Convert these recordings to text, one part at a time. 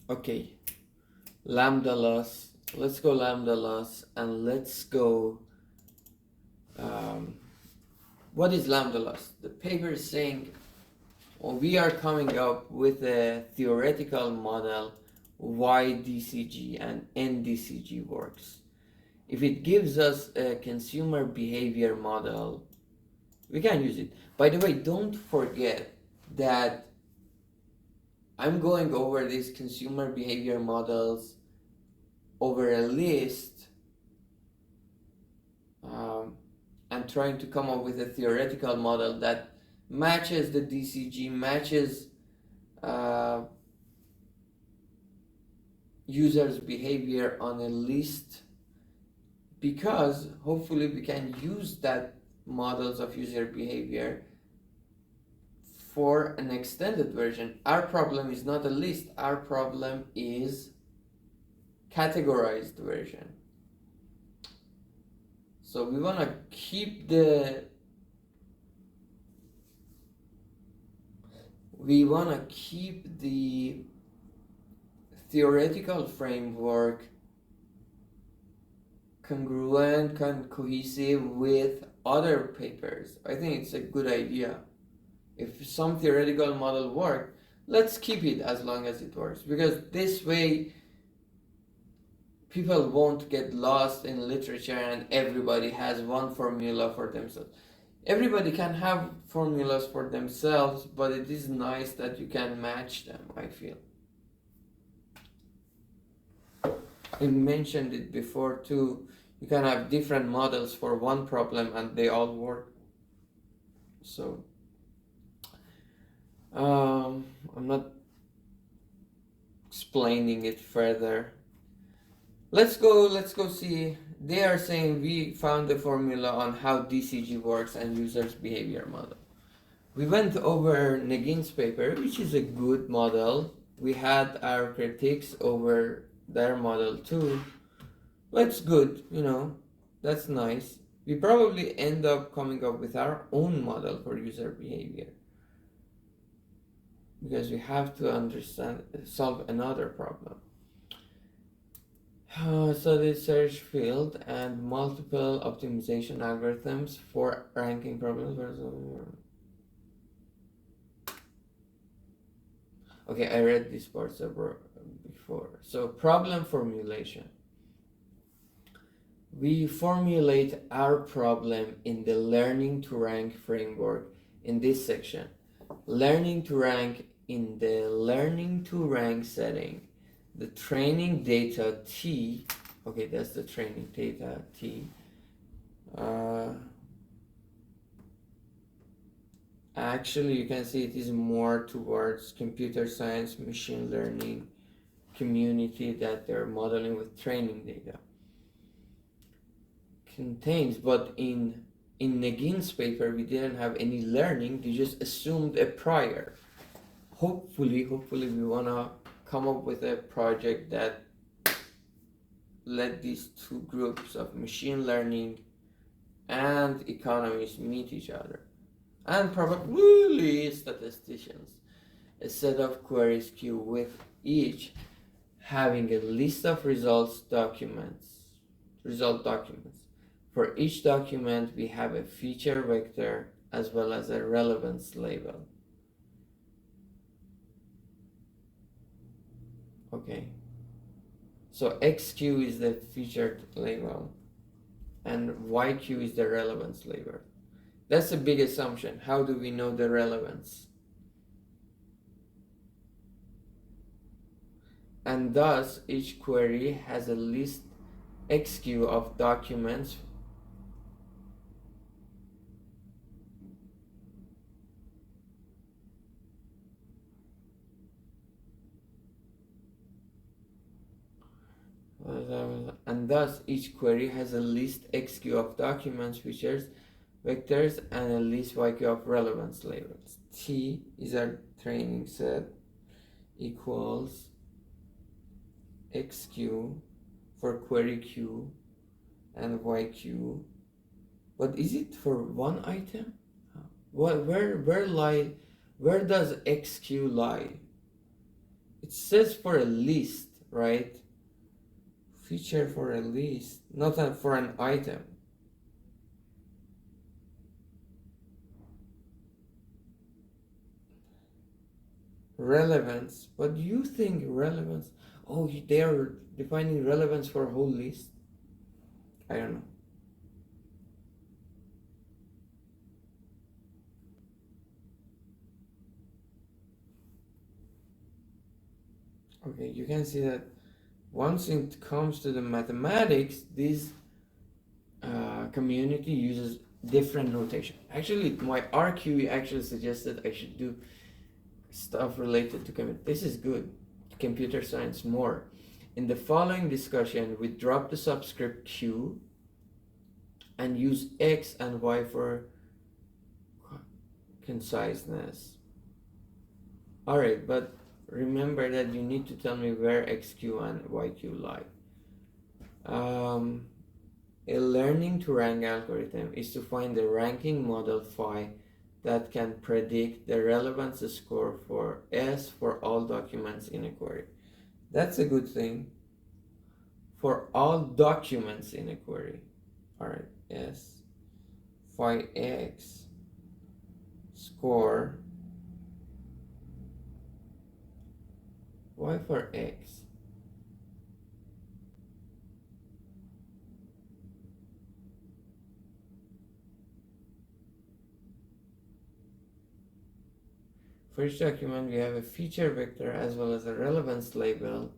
Okay, lambda loss. Let's go lambda loss and let's go. What is lambda loss? The paper is saying, well, we are coming up with a theoretical model why DCG and NDCG works. If it gives us a consumer behavior model, we can use it. By the way, don't forget that I'm going over these consumer behavior models over a list and trying to come up with a theoretical model that matches the DCG, matches uh, users' behavior on a list, because hopefully we can use that models of user behavior for an extended version. Our problem is not a list, our problem is categorized version. So we want to keep the theoretical framework congruent and cohesive with other papers. I think it's a good idea. If some theoretical model works, let's keep it as long as it works, because this way people won't get lost in literature and everybody has one formula for themselves. Everybody can have formulas for themselves, but it is nice that you can match them, I feel. I mentioned it before too. You can have different models for one problem and they all work. So I'm not explaining it further. Let's go see. They are saying we found the formula on how DCG works and users behavior model. We went over Negin's paper, which is a good model. We had our critiques over their model too. That's good, that's nice. We probably end up coming up with our own model for user behavior, because we have to solve another problem. So the search field and multiple optimization algorithms for ranking problems. Okay, I read these parts before. So problem formulation. We formulate our problem in the learning to rank framework in this section. Learning to rank in the learning to rank setting. The training data T, okay, that's the training data T. Actually, you can see it is more towards computer science, machine learning community that they're modeling with training data. Contains, but in Negin's paper, we didn't have any learning, they just assumed a prior. Hopefully we wanna come up with a project that let these two groups of machine learning and economists meet each other, and probably statisticians. A set of queries queue with each having a list of result documents. For each document, we have a feature vector as well as a relevance label. Okay. So XQ is the featured label and YQ is the relevance label. That's a big assumption. How do we know the relevance? And thus, each query has a list XQ of documents and thus each query has a list XQ of documents, features, vectors, and a list YQ of relevance labels. T is our training set equals XQ for query Q and YQ. But is it for one item? Where does XQ lie? It says for a list, right? Feature for a list, not for an item. Relevance. What do you think relevance? Oh, they are defining relevance for a whole list? I don't know. Okay, you can see that once it comes to the mathematics, this community uses different notation. Actually, my RQ actually suggested I should do stuff related to this is good. Computer science more. In the following discussion, we drop the subscript Q and use X and Y for conciseness. Alright, but remember that you need to tell me where XQ and YQ lie. A learning to rank algorithm is to find the ranking model phi that can predict the relevance score for S for all documents in a query. That's a good thing. For all documents in a query. Alright, S phi X score Y for X. For each document, we have a feature vector as well as a relevance label.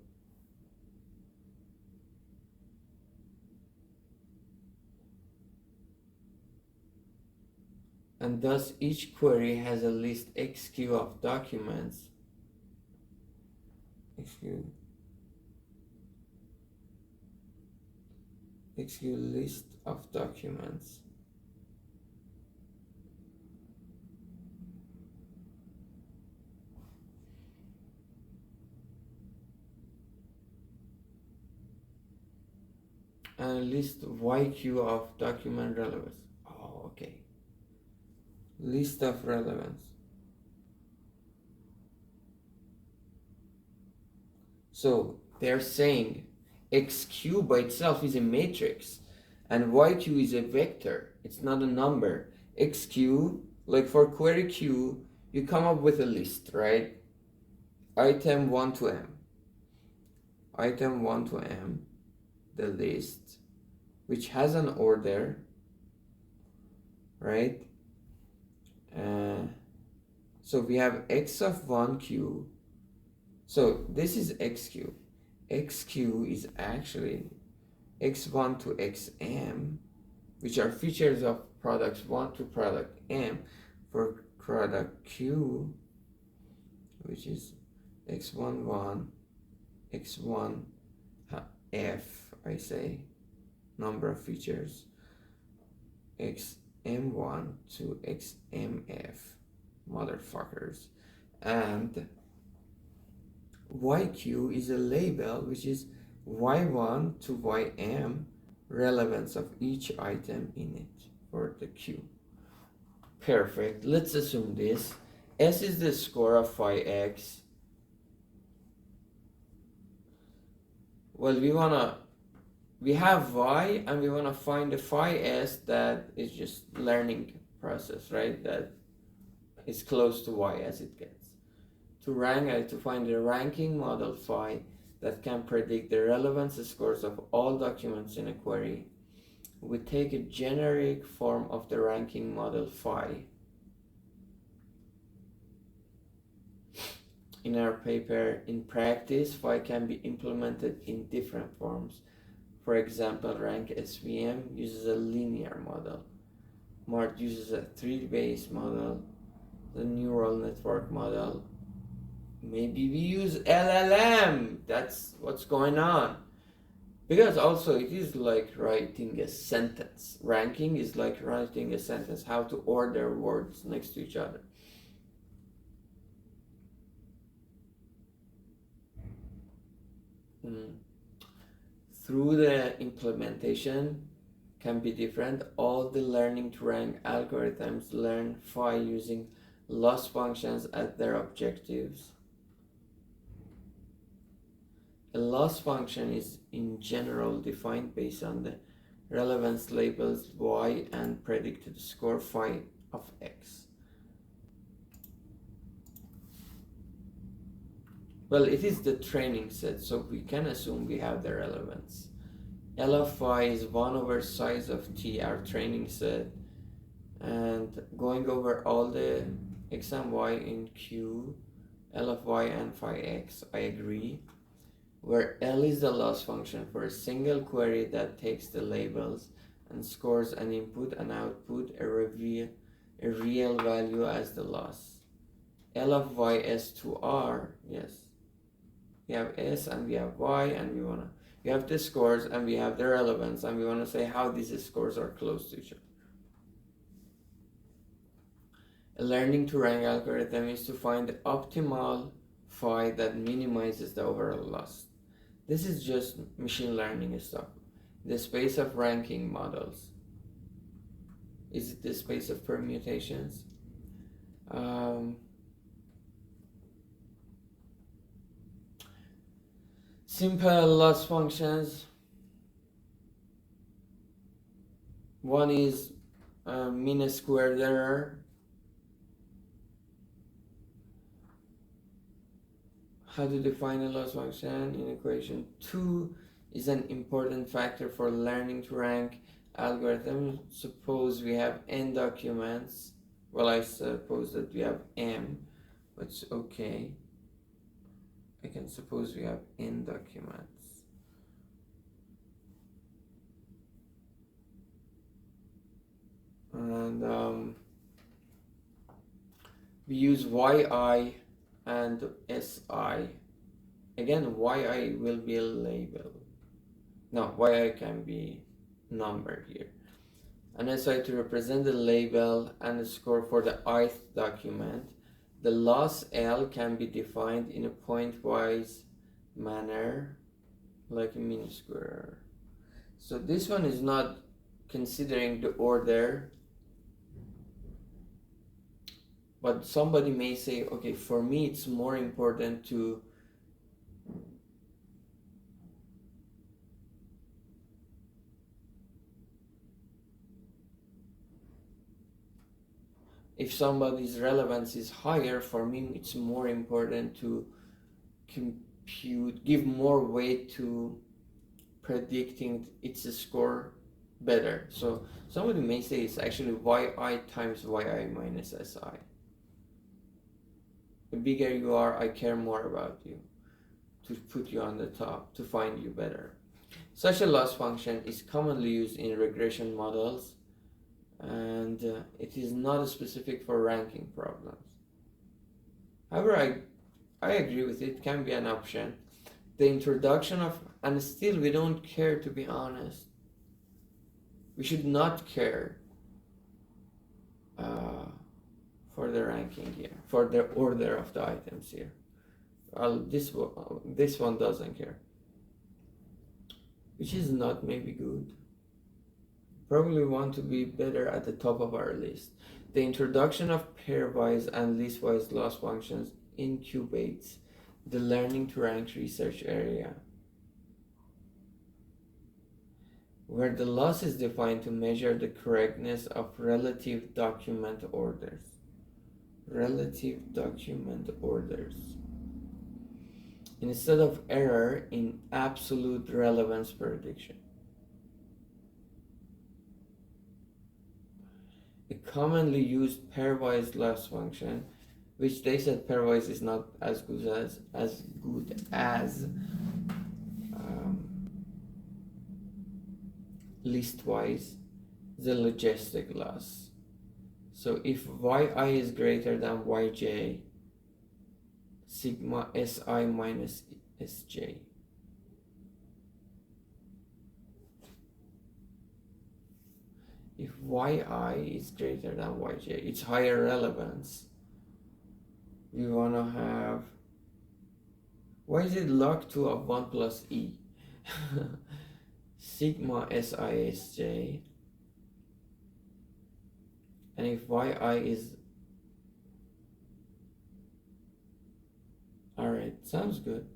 And thus each query has a list XQ of documents. XQ list of documents. And list YQ of document relevance. Oh, okay. List of relevance. So they're saying XQ by itself is a matrix and YQ is a vector. It's not a number. XQ, like for query Q, you come up with a list, right? Item 1 to M. Item 1 to M, the list, which has an order, right? So we have X of 1Q. So this is XQ. XQ is actually X1 to XM, which are features of products 1 to product M. For product Q, which is X11, X1, F, I say, number of features, XM1 to XMF, motherfuckers, and YQ is a label which is Y1 to YM, relevance of each item in it for the Q. Perfect. Let's assume this. S is the score of phi X. Well, we have Y and we wanna find the phi S that is just learning process, right? That is close to Y as it gets. To find the ranking model phi that can predict the relevance scores of all documents in a query, we take a generic form of the ranking model phi. In our paper, in practice, phi can be implemented in different forms. For example, rank SVM uses a linear model. MART uses a tree-based model, the neural network model. Maybe we use LLM. That's what's going on. Because also it is like writing a sentence. Ranking is like writing a sentence, how to order words next to each other. Through the implementation can be different. All the learning to rank algorithms learn phi using loss functions as their objectives. A loss function is in general defined based on the relevance labels y and predicted score phi of x. Well, it is the training set, so we can assume we have the relevance. L of phi is 1 over size of t, our training set, and going over all the x and y in Q, L of y and phi x, I agree, where L is the loss function for a single query that takes the labels and scores an input and output a real value as the loss. L of y s to r, yes. We have s and we have y, and we have the scores and we have the relevance, and we want to say how these scores are close to each other. A learning to rank algorithm is to find the optimal phi that minimizes the overall loss. This is just machine learning stuff. The space of ranking models. Is it the space of permutations? Simple loss functions. One is mean squared error. How to define a loss function in equation 2 is an important factor for learning to rank algorithms. Suppose we have n documents. Well, I suppose that we have m, but it's okay. I can suppose we have n documents. And we use yi and si. Again, yi will be a label. No, yi can be number here. And si to represent the label and the score for the ith document. The loss L can be defined in a pointwise manner, like a mean square. So this one is not considering the order, but somebody may say, okay, for me it's more important to if somebody's relevance is higher, for me it's more important to give more weight to predicting its score better. So somebody may say it's actually yi times yi minus si. The bigger you are, I care more about you, to put you on the top, to find you better. Such a loss function is commonly used in regression models, and it is not specific for ranking problems. However, I agree with it, can be an option. The introduction of, and still we don't care, to be honest. We should not care for the ranking here, for the order of the items here. This one doesn't care, which is not maybe good. Probably want to be better at the top of our list. The introduction of pairwise and listwise loss functions incubates the learning to rank research area, where the loss is defined to measure the correctness of relative document orders. Relative document orders. Instead of error in absolute relevance prediction. A commonly used pairwise loss function, which they said pairwise is not as good as listwise, the logistic loss. So if yi is greater than yj, sigma si minus sj. If yi is greater than yj, it's higher relevance. We want to have, why is it log 2 of 1 plus e? Sigma si sj. And if yi is, alright, sounds good.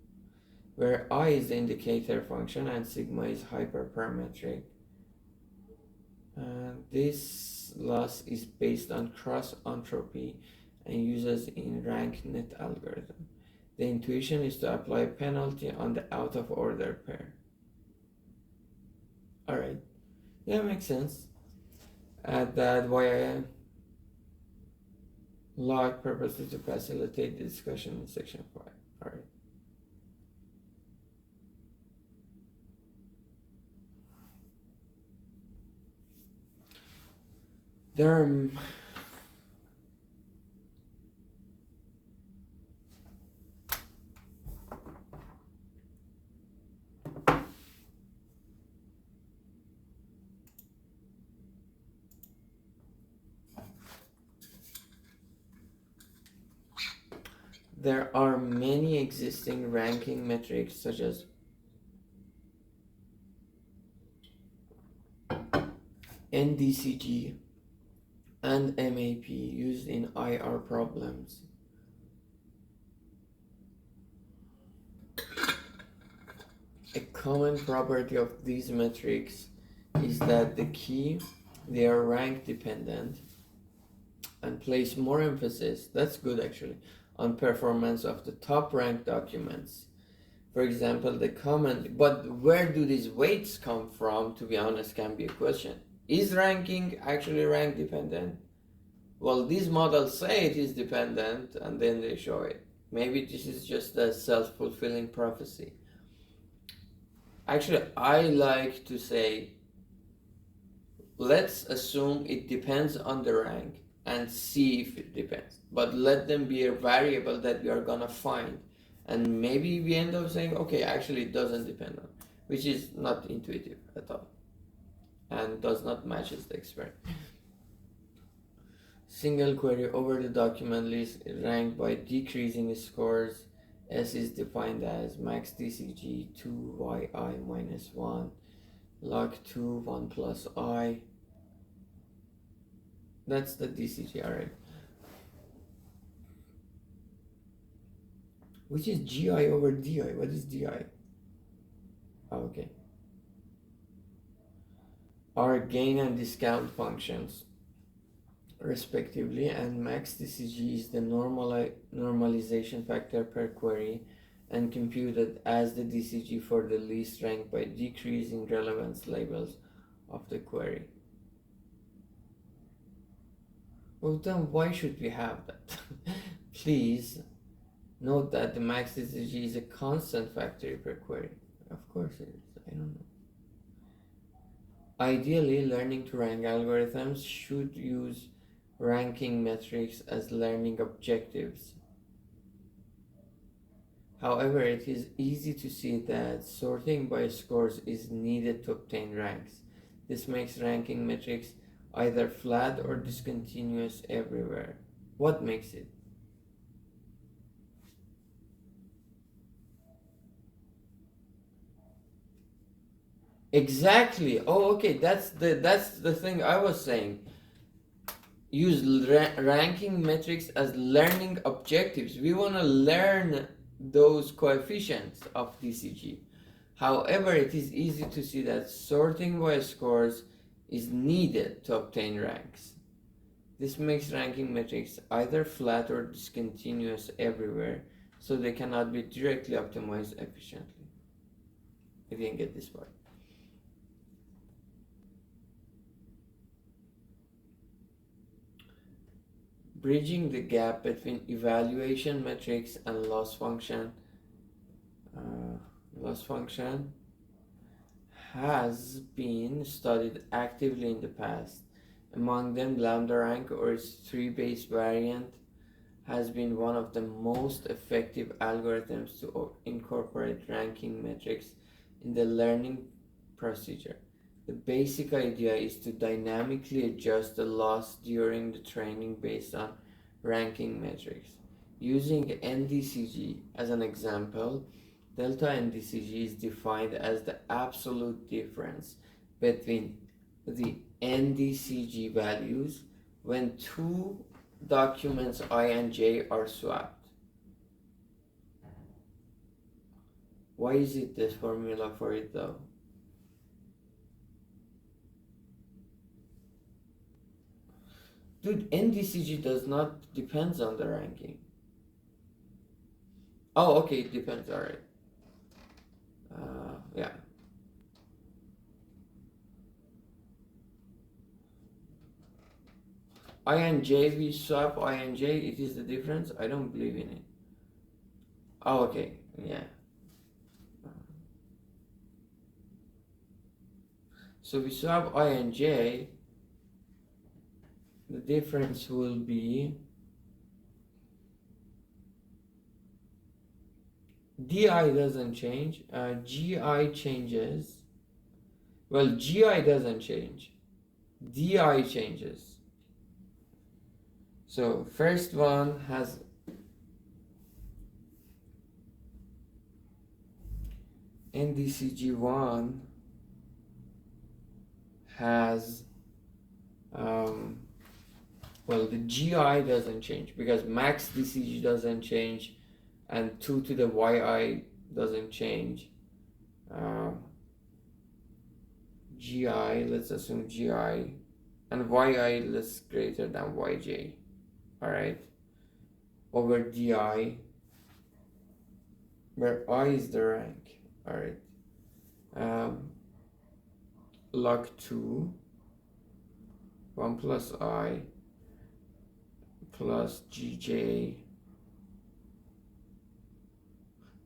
where I is the indicator function and sigma is hyperparametric. This loss is based on cross entropy and uses in RankNet algorithm. The intuition is to apply penalty on the out of order pair. Alright, yeah, makes sense. Add that via log purposely to facilitate the discussion in section 5. Alright. There are many existing ranking metrics such as NDCG and MAP used in IR problems. A common property of these metrics is that they are rank dependent and place more emphasis, that's good actually, on performance of the top ranked documents. For example, but where do these weights come from, to be honest, can be a question. Is ranking actually rank dependent? Well, these models say it is dependent and then they show it. Maybe this is just a self-fulfilling prophecy. Actually, I like to say, let's assume it depends on the rank and see if it depends. But let them be a variable that we are gonna find. And maybe we end up saying, okay, actually it doesn't depend on, which is not intuitive at all and does not match the experiment. Single query over the document list ranked by decreasing scores. S is defined as max DCG 2 yi minus 1 log 2 1 plus I. That's the DCG, alright. Which is GI over DI? What is DI? Oh, okay. Are gain and discount functions respectively, and max DCG is the normalization factor per query and computed as the DCG for the least rank by decreasing relevance labels of the query. Well, then why should we have that? Please note that the max DCG is a constant factor per query. Of course it is. I don't know. Ideally, learning to rank algorithms should use ranking metrics as learning objectives. However, it is easy to see that sorting by scores is needed to obtain ranks. This makes ranking metrics either flat or discontinuous everywhere. What makes it? Exactly. Oh, okay. That's the thing I was saying. Use ranking metrics as learning objectives. We want to learn those coefficients of DCG. However, it is easy to see that sorting by scores is needed to obtain ranks. This makes ranking metrics either flat or discontinuous everywhere, so they cannot be directly optimized efficiently. If you can get this part. Bridging the gap between evaluation metrics and loss function. Loss function has been studied actively in the past. Among them, lambda rank or its tree-based variant has been one of the most effective algorithms to incorporate ranking metrics in the learning procedure. The basic idea is to dynamically adjust the loss during the training based on ranking metrics. Using NDCG as an example, delta NDCG is defined as the absolute difference between the NDCG values when two documents I and J are swapped. Why is it this formula for it though? Dude, NDCG does not depends on the ranking. Oh, okay, it depends. All right. Yeah. I and J, we swap I and J. It is the difference. I don't believe in it. Oh, okay. Yeah. So we swap I and J. The difference will be DI doesn't change. GI changes. Well, GI doesn't change. DI changes. So first one has NDCG1 has well, the GI doesn't change because max DCG doesn't change and 2 to the YI doesn't change. GI, let's assume GI, and YI less greater than YJ, alright, over DI, where I is the rank, alright. Log 2, 1 plus I plus GJ,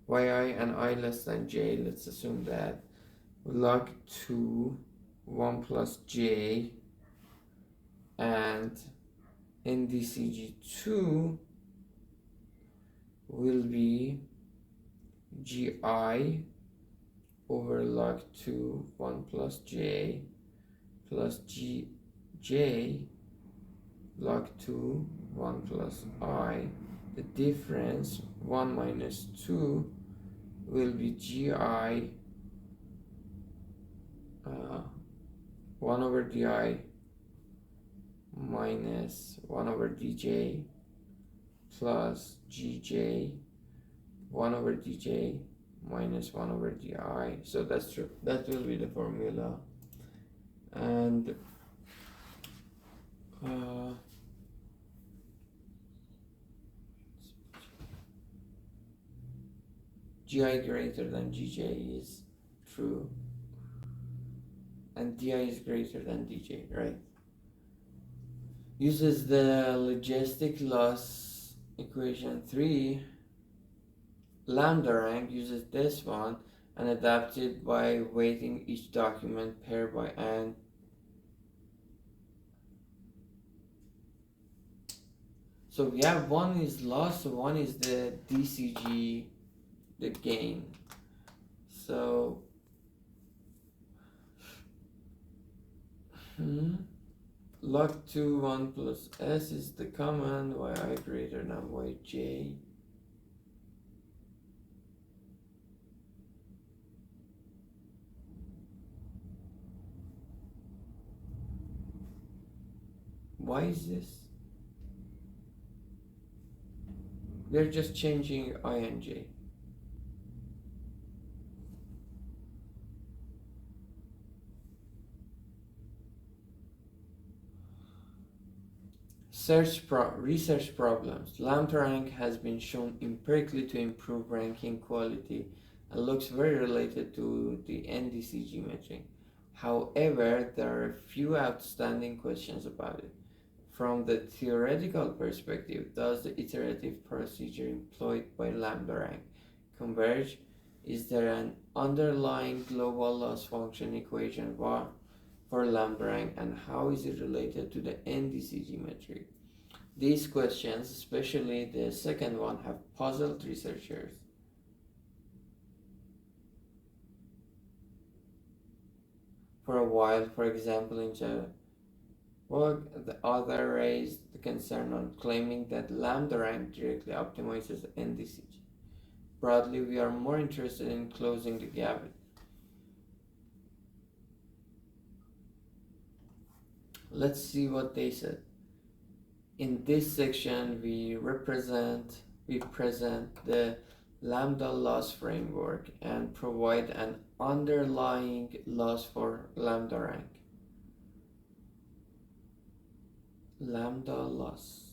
YI and I less than J, let's assume that, log 2, 1 plus J, and NDCG2 will be GI over log 2, 1 plus J plus GJ log 2, 1 plus I. The difference, 1 minus 2, will be GI 1 over DI minus 1 over DJ plus GJ 1 over DJ minus 1 over DI. So that's true. That will be the formula. And GI greater than GJ is true, and DI is greater than DJ, right? Uses the logistic loss equation 3. Lambda rank uses this one and adapts it by weighting each document pair by n. So we have one is loss, so one is the DCG, the gain. So log 2 1 plus s is the command, yi greater than yj. Why is this? They're just changing I and j. Research problems. Lambda rank has been shown empirically to improve ranking quality and looks very related to the NDCG metric. However, there are a few outstanding questions about it. From the theoretical perspective, does the iterative procedure employed by lambda rank converge? Is there an underlying global loss function equation for lambda rank, and how is it related to the NDCG metric? These questions, especially the second one, have puzzled researchers. For a while, for example, in work, the author raised the concern on claiming that lambda rank directly optimizes NDCG. Broadly, we are more interested in closing the gap. Let's see what they said. In this section, we present the lambda loss framework and provide an underlying loss for lambda rank. Lambda loss.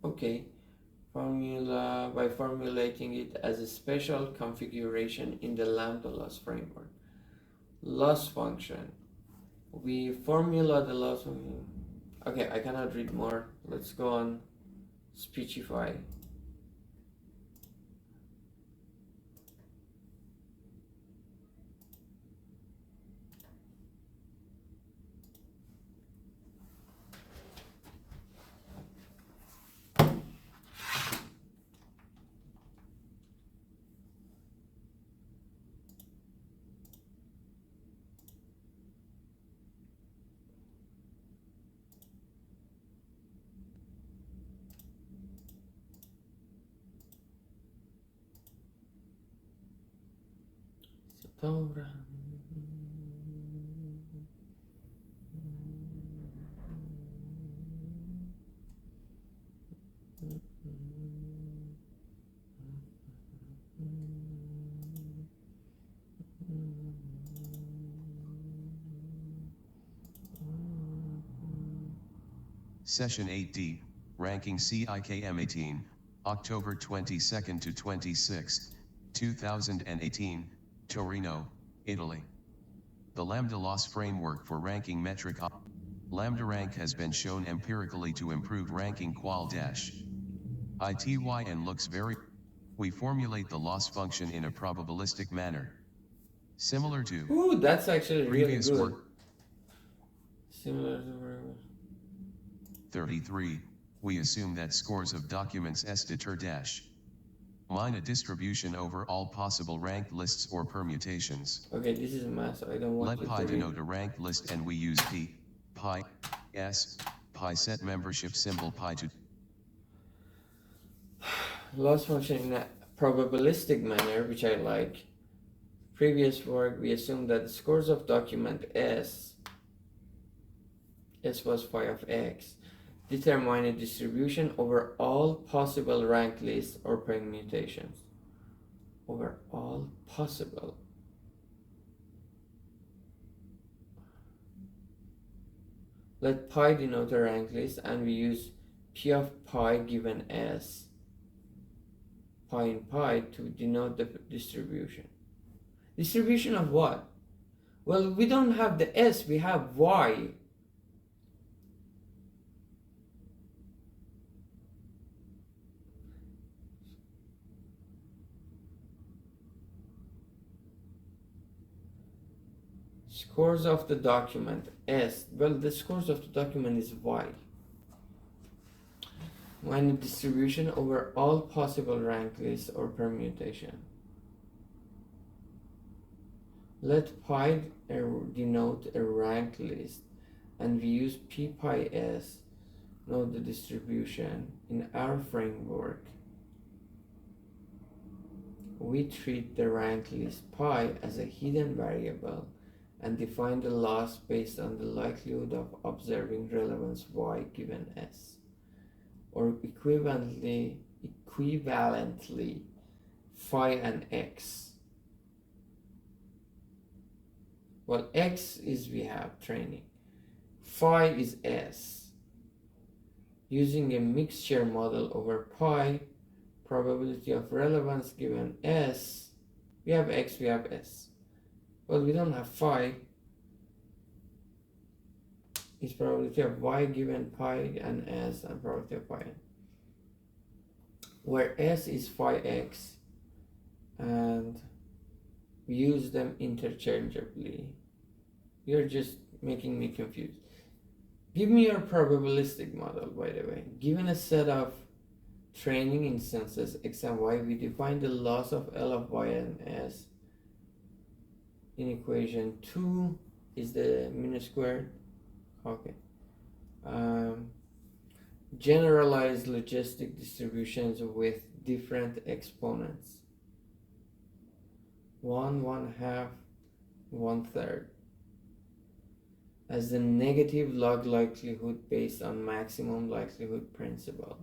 Okay, formula by formulating it as a special configuration in the lambda loss framework. Loss function. We formula the loss function. Okay, I cannot read more. Let's go on Speechify. Session 8D, Ranking CIKM 18, October 22nd to 26th, 2018, Torino, Italy. The Lambda Loss Framework for Ranking Metric Lambda Rank has been shown empirically to improve ranking qual-ITY and looks very. We formulate the loss function in a probabilistic manner. Similar to Ooh, that's actually really previous good. work. Similar to 33, we assume that scores of documents S deter dash mine a distribution over all possible ranked lists or permutations. Okay, this is math, so I don't want Let you pi to read. denote a ranked list and we use p, pi, s, pi set membership symbol pi to Loss function in a probabilistic manner, which I like. Previous work, we assumed that the scores of document S was phi of x, determine a distribution over all possible ranked lists or permutations. Over all possible. Let pi denote a ranked list and we use p of pi given s, pi in pi, to denote the distribution. Distribution of what? Well, we don't have the s, we have y. Scores of the document S. Well, the scores of the document is Y. When the distribution over all possible ranked lists or permutation. Let pi denote a ranked list and we use p pi s, note the distribution. In our framework, we treat the ranked list pi as a hidden variable and define the loss based on the likelihood of observing relevance y given s, or equivalently phi and x. Well, x is we have training, phi is s. Using a mixture model over pi, probability of relevance given s, we have x, we have s. Well, we don't have phi. It's probability of y given pi and s and probability of pi. Where s is phi x and we use them interchangeably. You're just making me confused. Give me your probabilistic model, by the way. Given a set of training instances x and y, we define the loss of L of y and s in equation 2 is the mean squared. Okay. Generalized logistic distributions with different exponents. 1, 1/2, 1/3. As the negative log likelihood based on maximum likelihood principle.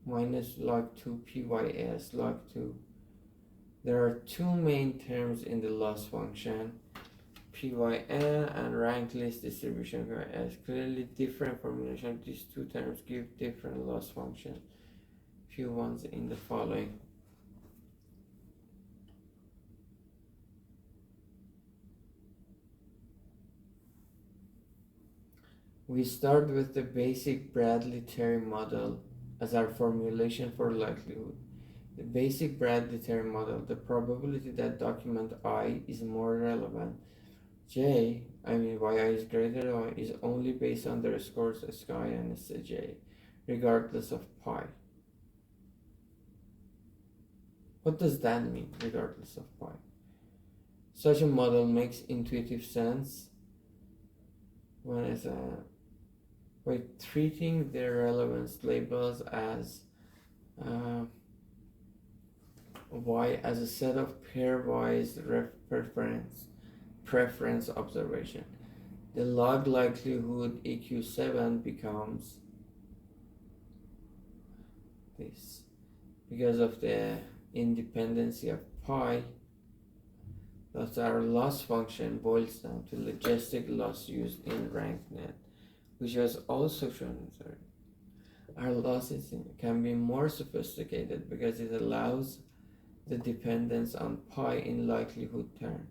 minus log 2 pys log 2. There are two main terms in the loss function, pyn and rank list distribution as clearly different formulation. These two terms give different loss functions. Few ones in the following. We start with the basic Bradley-Terry model as our formulation for likelihood. The basic Bradley-Terry model, the probability that document I is more relevant, J, yi is greater than I, is only based on the scores Sk and Sj, regardless of pi. What does that mean, regardless of pi? Such a model makes intuitive sense when by treating the relevance labels as y as a set of pairwise preference observation. The log likelihood EQ7 becomes this. Because of the independency of pi, thus our loss function boils down to logistic loss used in RankNet, which was also shown in third. Our losses can be more sophisticated because it allows the dependence on pi in likelihood term.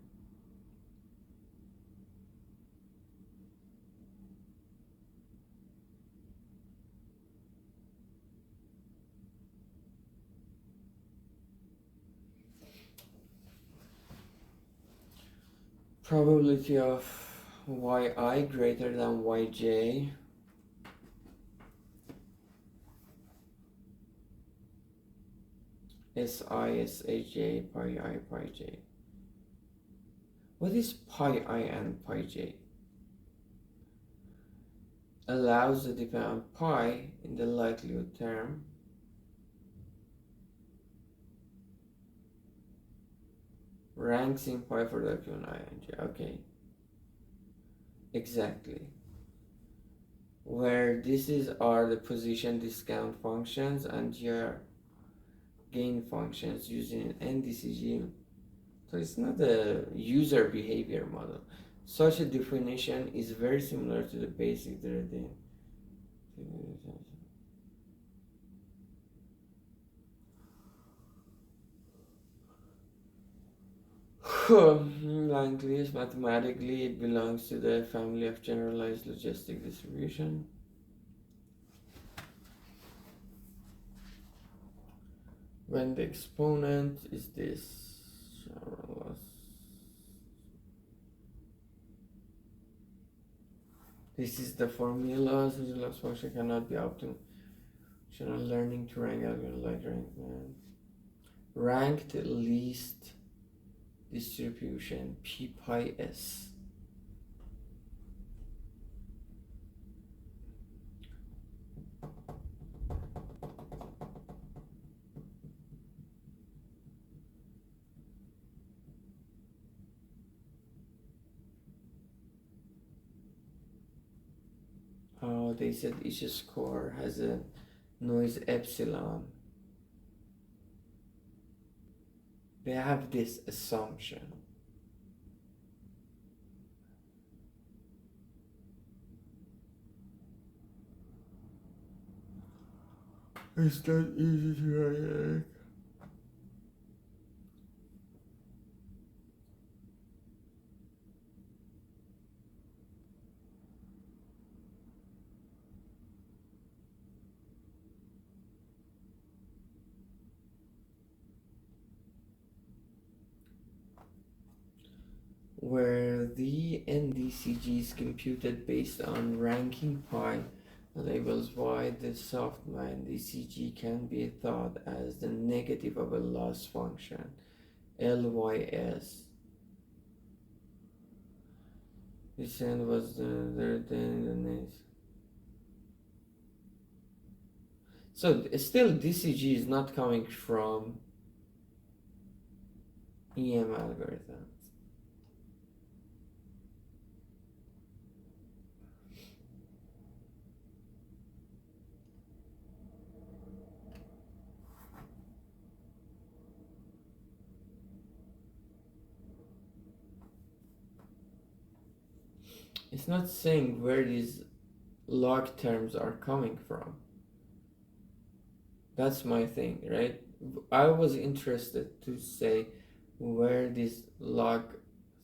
Probability of yi greater than yj si saj pi I pi j. What is pi I and pi j? Allows the depend on pi in the likelihood term ranks in pi for document I and j. Okay, exactly. Where this are the position discount functions and your gain functions using NDCG. So it's not a user behavior model. Such a definition is very similar to the basic Derrida. Likely, mathematically, it belongs to the family of generalized logistic distribution. When the exponent is this, this is the formula, so the loss function cannot be optimal. Learning to rank algorithm like RankNet. Ranked least distribution, P pi S. Oh, they said each score has a noise epsilon. They have this assumption. It's not easy to rank. Where the NDCG is computed based on ranking pi labels y, the softmax NDCG can be thought as the negative of a loss function, LYS. This end was the next. So still DCG is not coming from EM algorithm. it's not saying where these log terms are coming from. That's my thing, right? I was interested to say where these log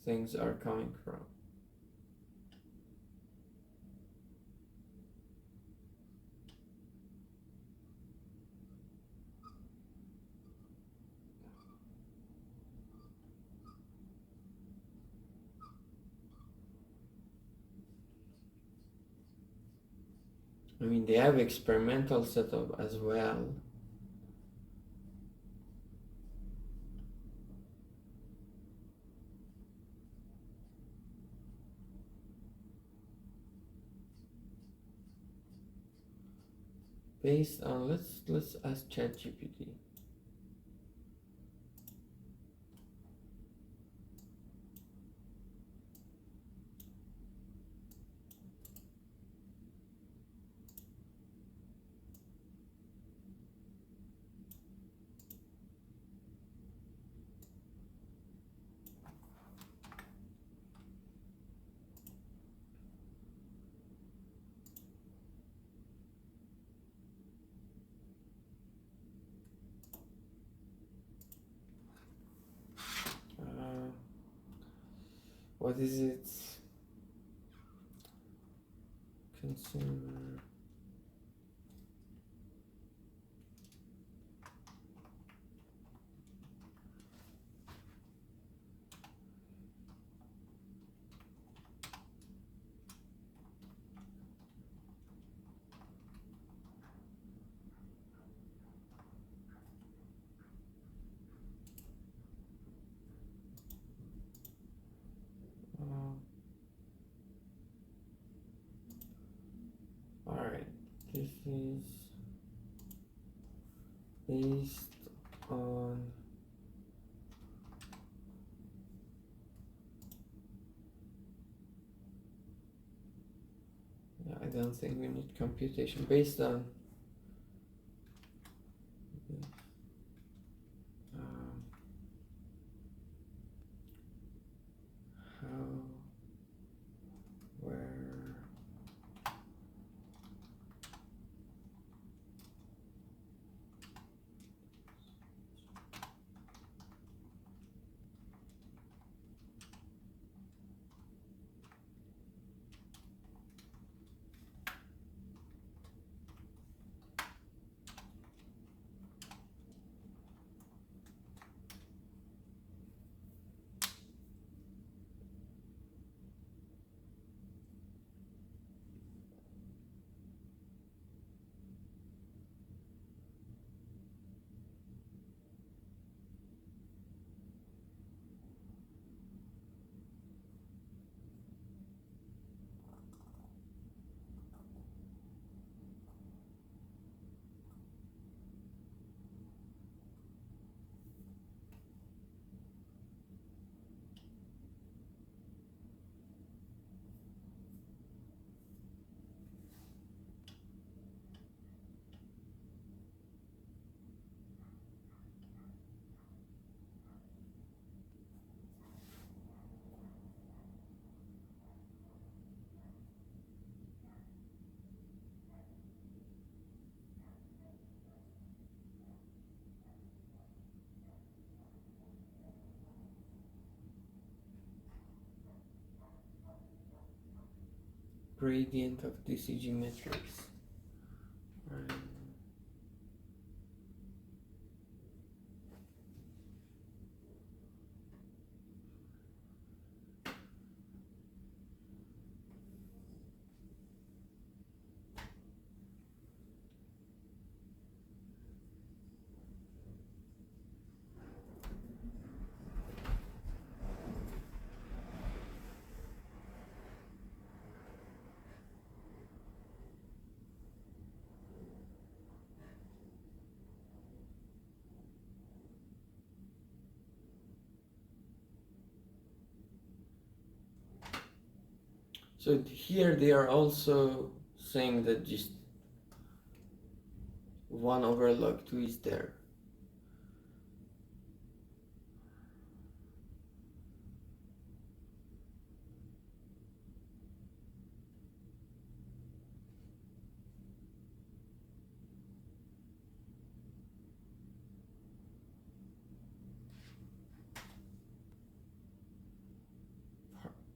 things are coming from. I mean, they have experimental setup as well. Based on, let's ask ChatGPT. What is it? Consumer. Alright, this is based on I don't think we need computation based on how, where, gradient of DCG matrix. Right. So here they are also saying that just 1 over log 2 is there.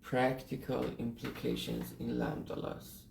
practical implications in lambda loss.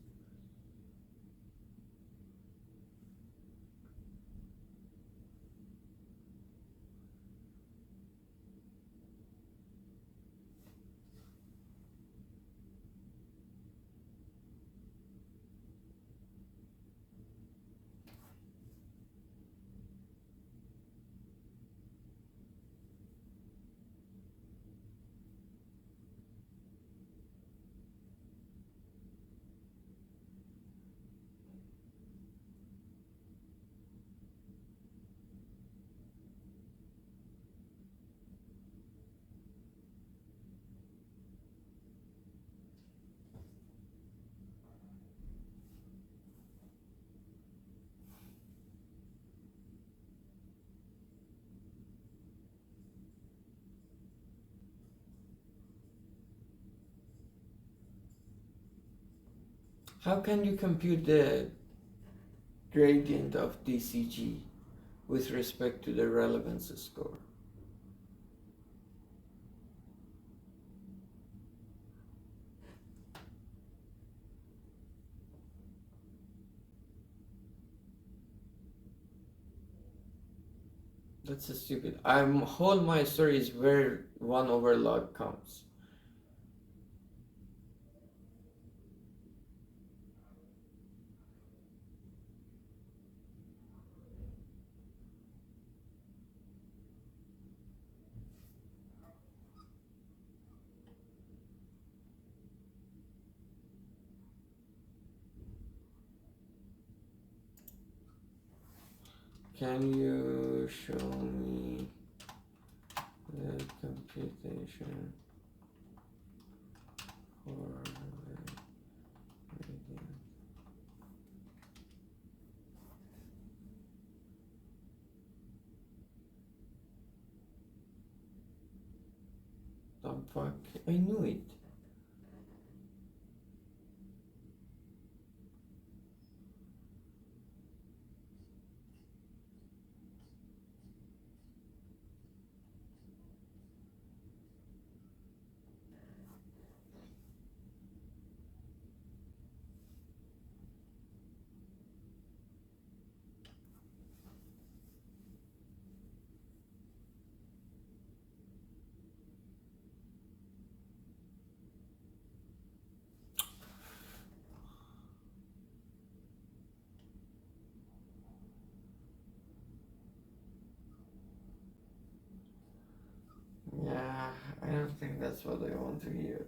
How can you compute the gradient of DCG with respect to the relevance score? That's a stupid. Whole my story is where 1 over log comes. Can you show me the computation for the gradient? The fuck? I knew it. Yeah, I don't think that's what I want to hear.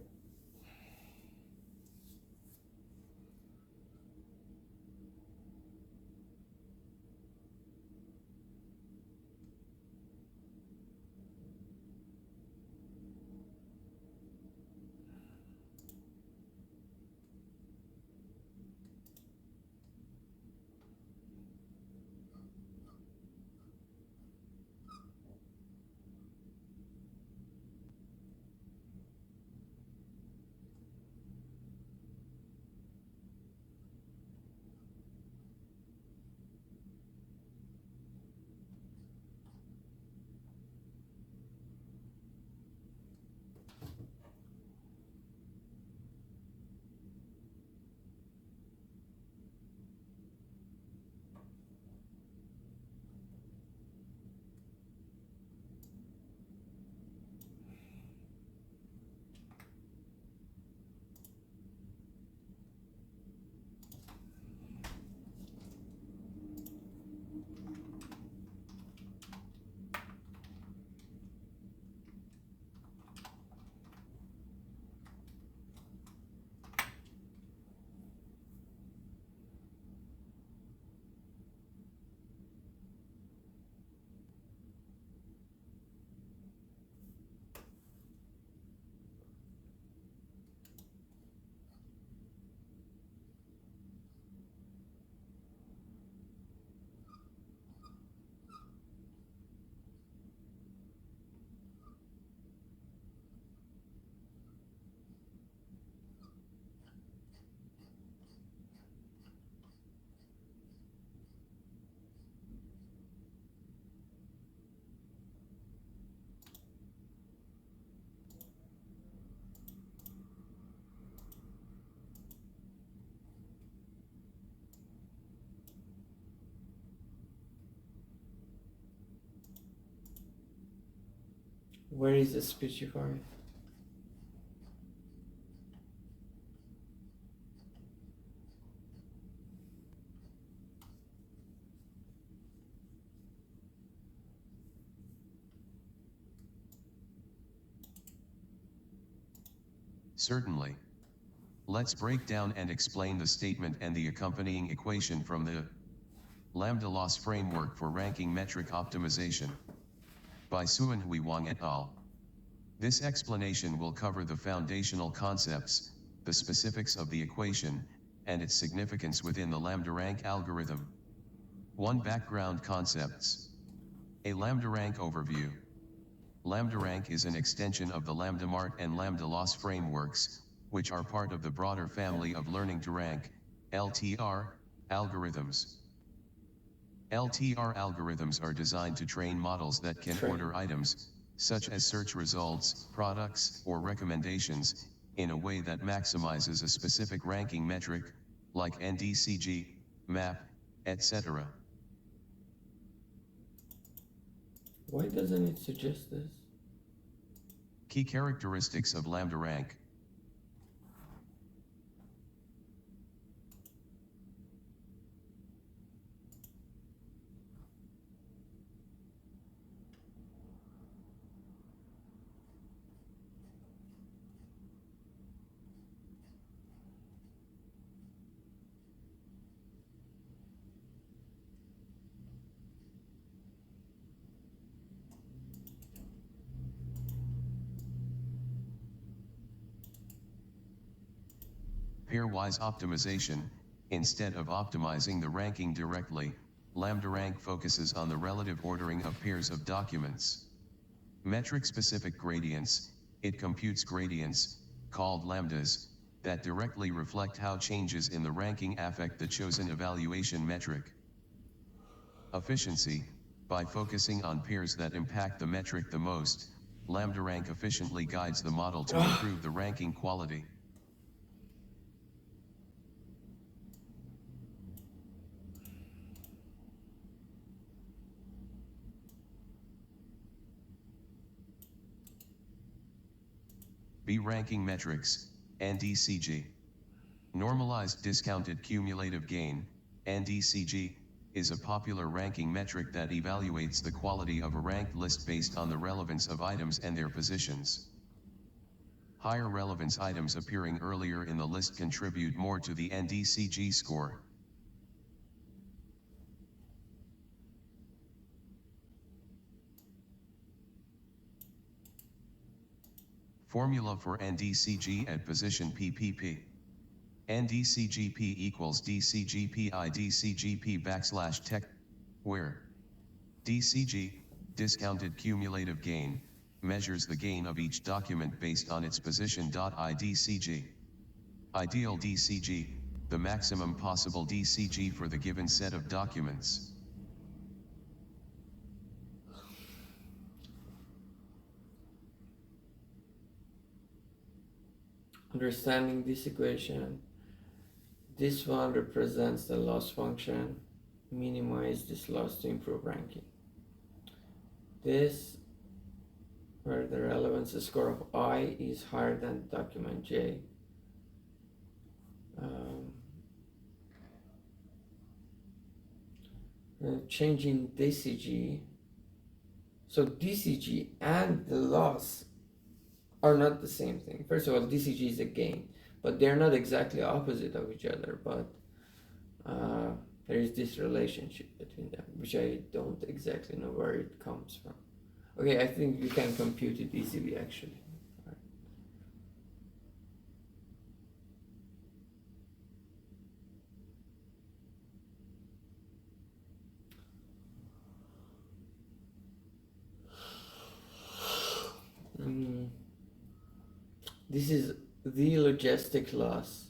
Where is the specifier? Certainly. Let's break down and explain the statement and the accompanying equation from the Lambda Loss Framework for Ranking Metric Optimization by Suanhui Wang et al. This explanation will cover the foundational concepts, the specifics of the equation, and its significance within the lambda rank algorithm. 1. Background concepts. A lambda rank overview. Lambda rank is an extension of the lambda mart and lambda loss frameworks, which are part of the broader family of learning to rank, LTR, algorithms. LTR algorithms are designed to train models that can order items, such as search results, products, or recommendations, in a way that maximizes a specific ranking metric, like NDCG, MAP, etc. Why doesn't it suggest this? Key characteristics of lambda rank. Pairwise optimization. Instead of optimizing the ranking directly, lambda rank focuses on the relative ordering of pairs of documents. Metric-specific gradients. It computes gradients, called lambdas, that directly reflect how changes in the ranking affect the chosen evaluation metric. Efficiency. By focusing on pairs that impact the metric the most, lambda rank efficiently guides the model to improve the ranking quality. B. Ranking metrics, NDCG. Normalized discounted cumulative gain, NDCG, is a popular ranking metric that evaluates the quality of a ranked list based on the relevance of items and their positions. Higher relevance items appearing earlier in the list contribute more to the NDCG score. Formula for NDCG at position PPP. NDCGP equals DCGP I DCGP \tech, where DCG, discounted cumulative gain, measures the gain of each document based on its position. IDCG. Ideal DCG, the maximum possible DCG for the given set of documents. Understanding this equation, this one represents the loss function. Minimize this loss to improve ranking. This, where the relevance score of I is higher than document J. Changing DCG. So DCG and the loss are not the same thing. First of all, DCG is a gain, but they're not exactly opposite of each other, but there is this relationship between them, which I don't exactly know where it comes from. Okay, I think you can compute it easily actually. This is the logistic loss.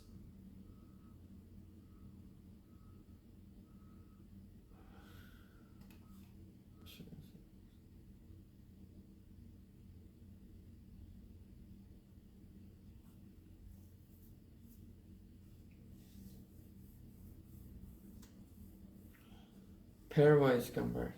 Pairwise comparison.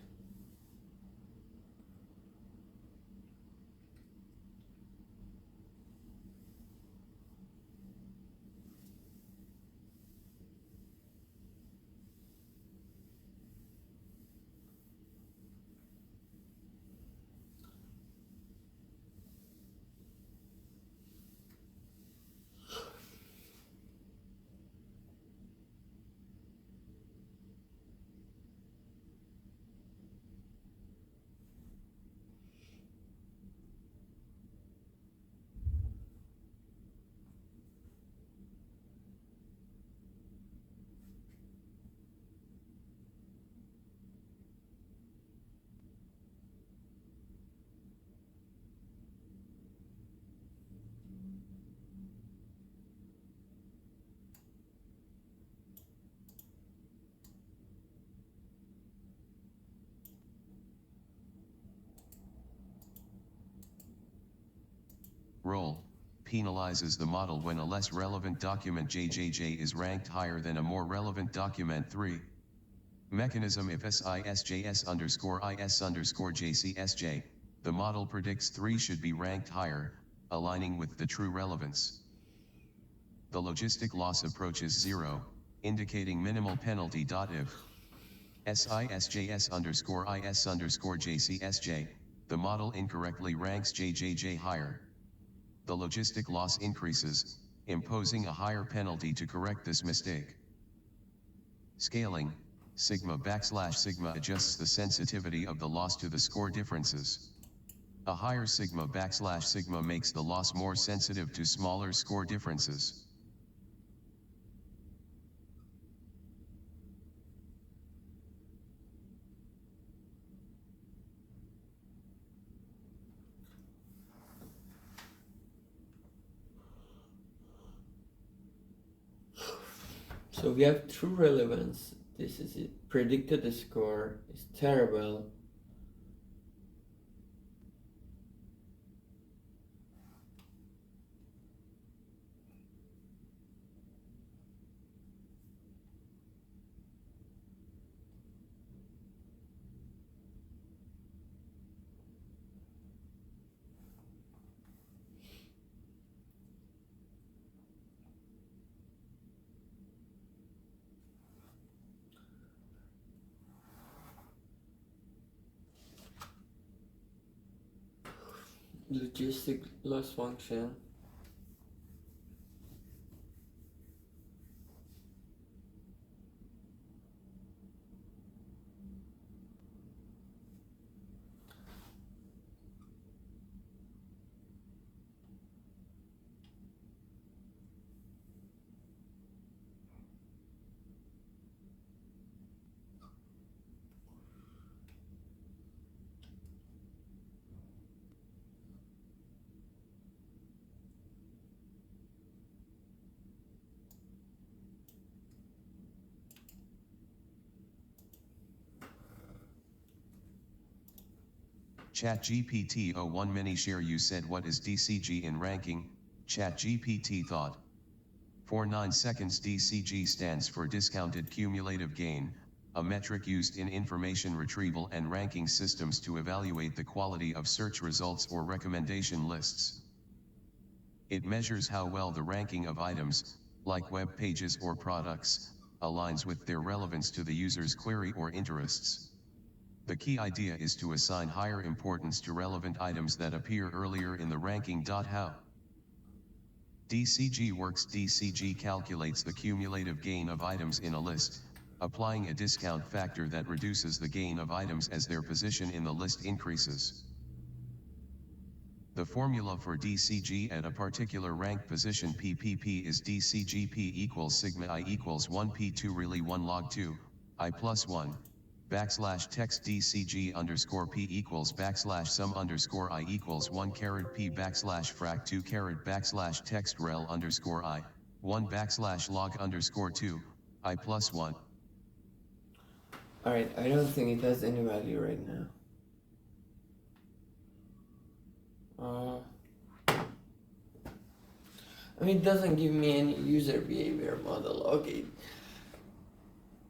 Role penalizes the model when a less relevant document JJJ is ranked higher than a more relevant document 3. Mechanism: if SISJS_IS_JCSJ, the model predicts 3 should be ranked higher, aligning with the true relevance. The logistic loss approaches 0, indicating minimal penalty. If SISJS_IS_JCSJ, the model incorrectly ranks JJJ higher, the logistic loss increases, imposing a higher penalty to correct this mistake. Scaling: sigma adjusts the sensitivity of the loss to the score differences. A higher sigma makes the loss more sensitive to smaller score differences. So we have true relevance. This is it. Predicted score is terrible. Logistic loss function. ChatGPT 01 mini share. You said what is DCG in ranking? ChatGPT thought. For 9 seconds. DCG stands for discounted cumulative gain, a metric used in information retrieval and ranking systems to evaluate the quality of search results or recommendation lists. It measures how well the ranking of items, like web pages or products, aligns with their relevance to the user's query or interests. The key idea is to assign higher importance to relevant items that appear earlier in the ranking. How DCG works: DCG calculates the cumulative gain of items in a list, applying a discount factor that reduces the gain of items as their position in the list increases. The formula for DCG at a particular ranked position PPP is DCGP equals sigma I equals 1 P2 really 1 log 2, I plus 1. \text DCG underscore P equals \sum underscore I equals 1 caret P \frac 2 caret \text rel underscore I, 1 log underscore 2, I plus 1. Alright, I don't think it has any value right now. I mean, it doesn't give me any user behavior model. Okay,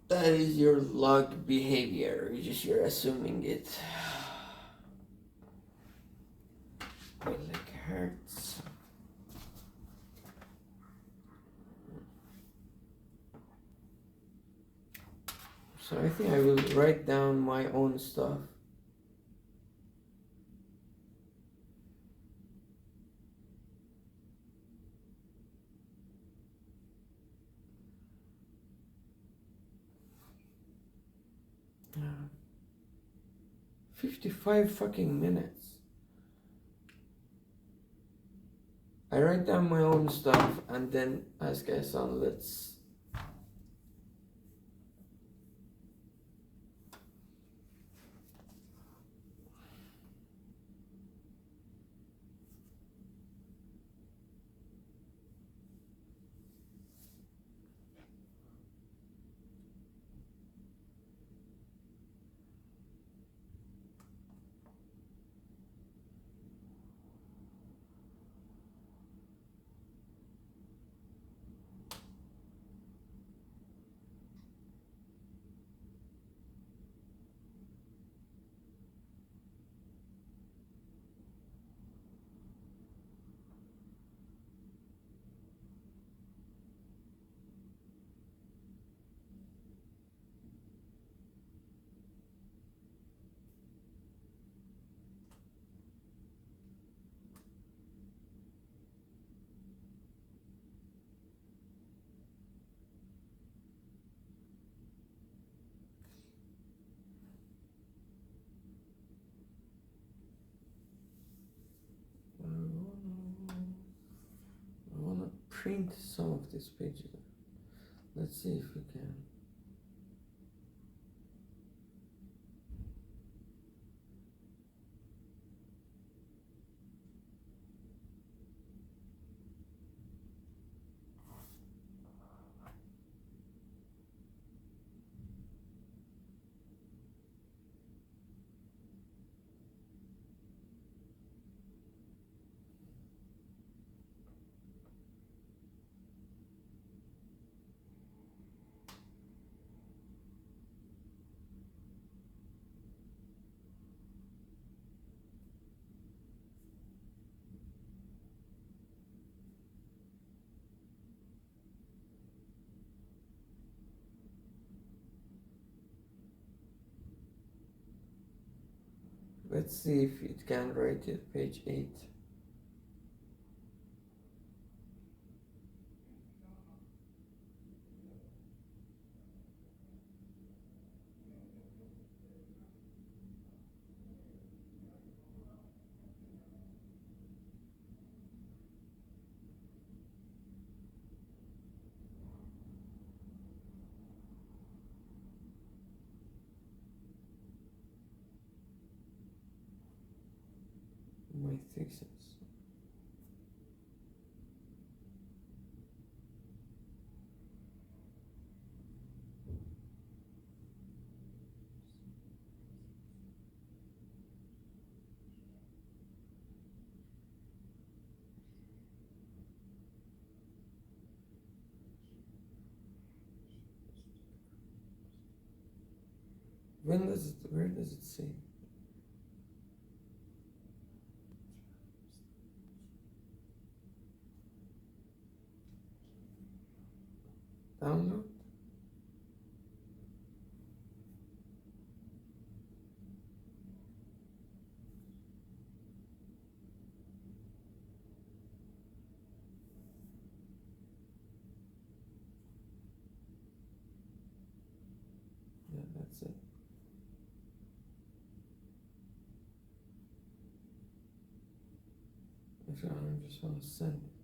that is your log behavior. You're assuming it. My leg hurts. So I think I will write down my own stuff. Yeah. 55 fucking minutes. I write down my own stuff and then ask Ehsan, let's print some of these pages. Let's see if we can. Let's see if it can write it, page 8. My thesis. Where does it say? Download? Yeah, that's it. Actually, I just want to send it.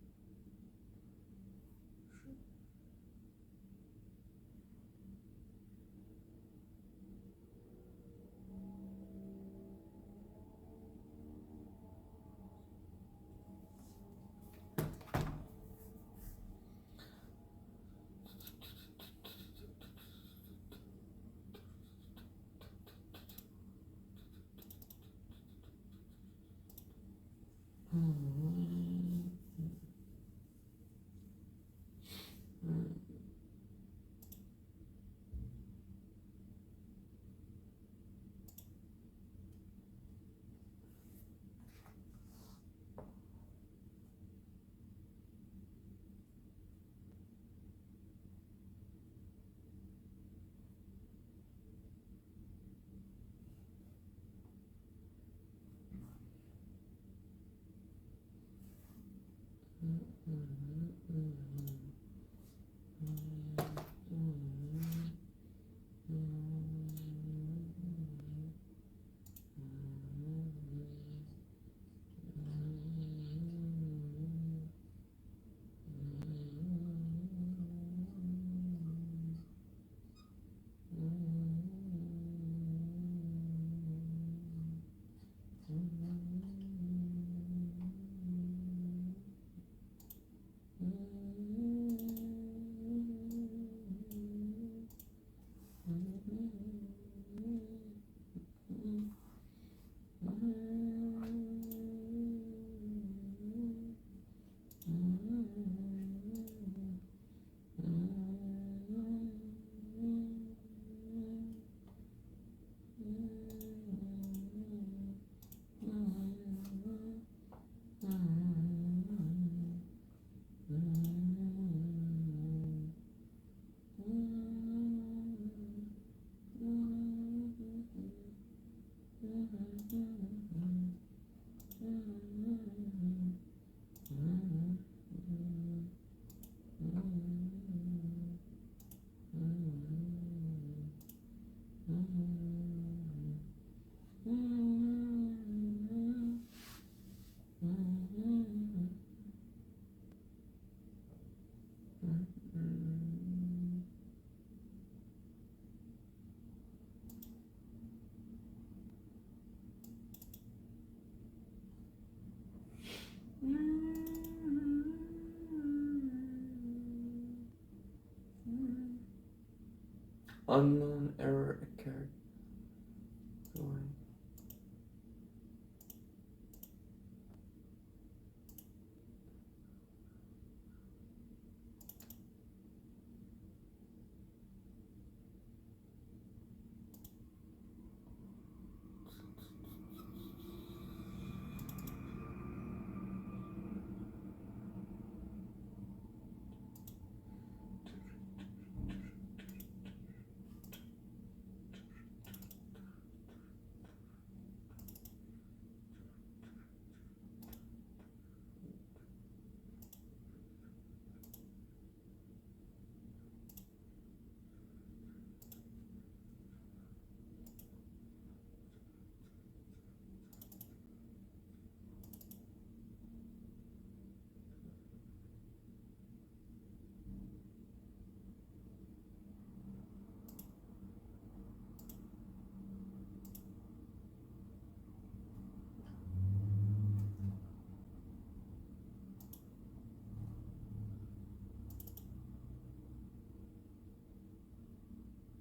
Unknown error occurred.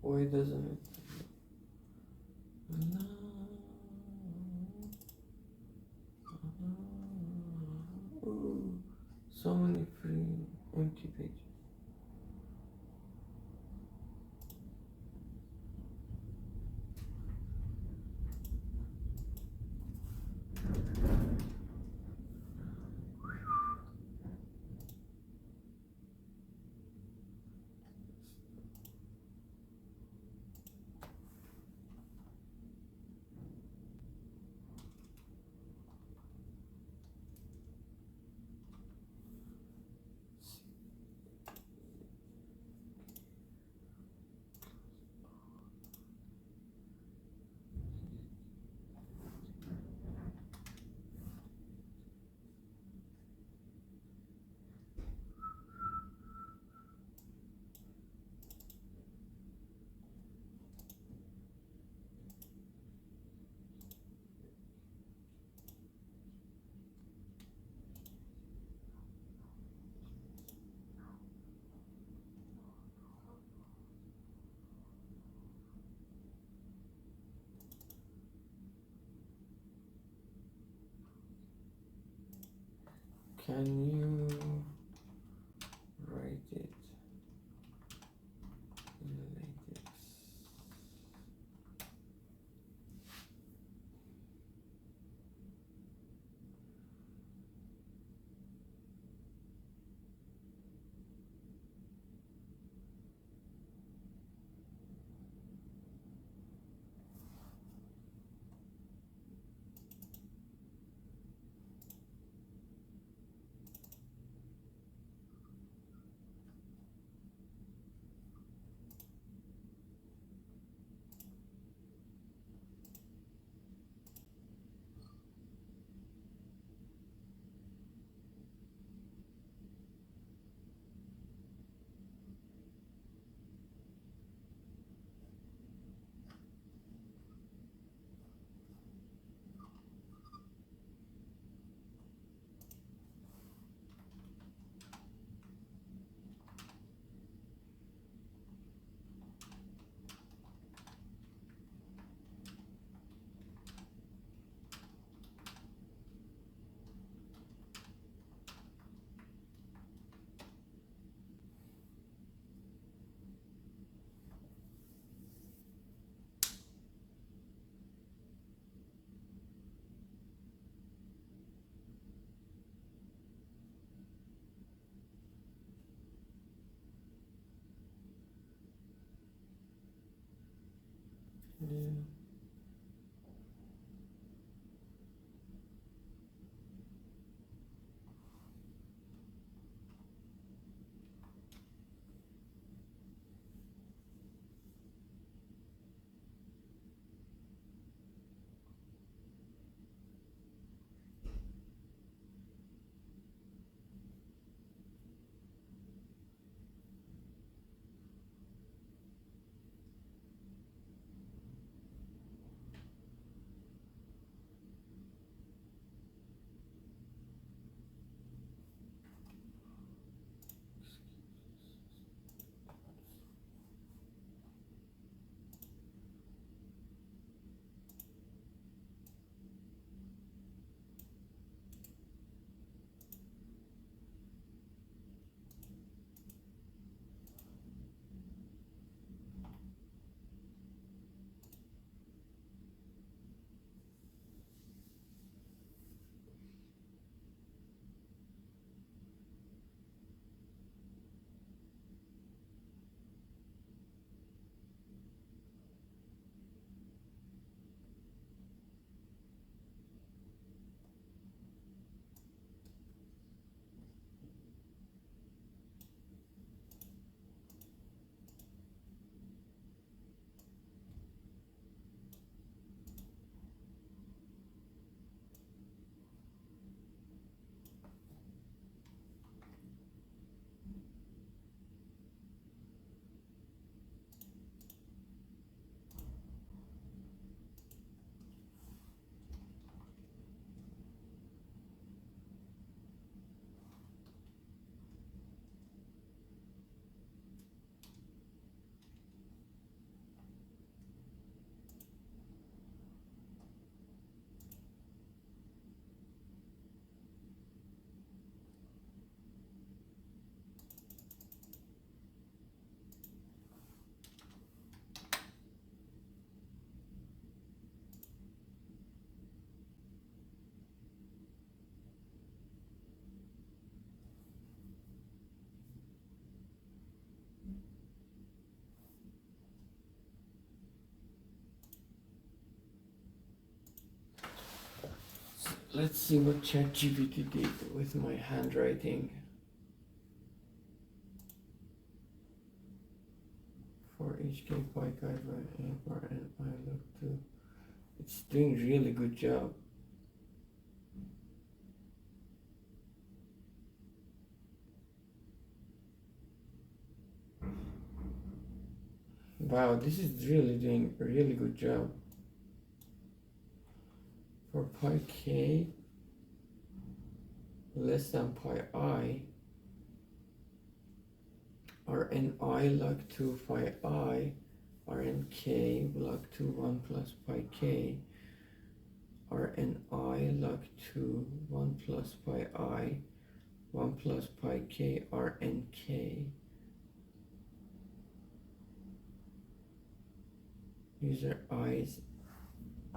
Why doesn't it? Ooh, so many free empty pages. Can you write it in latex? Yeah. Let's see what ChatGPT did with my handwriting. For each KPI guideline and I look to, it's doing really good job. Wow, this is really doing a really good job. For pi k less than pi I, Rn I log 2 phi I, Rn k log 2 1 plus pi k, Rn I log 2 1 plus pi I, 1 plus pi k Rn k. User I's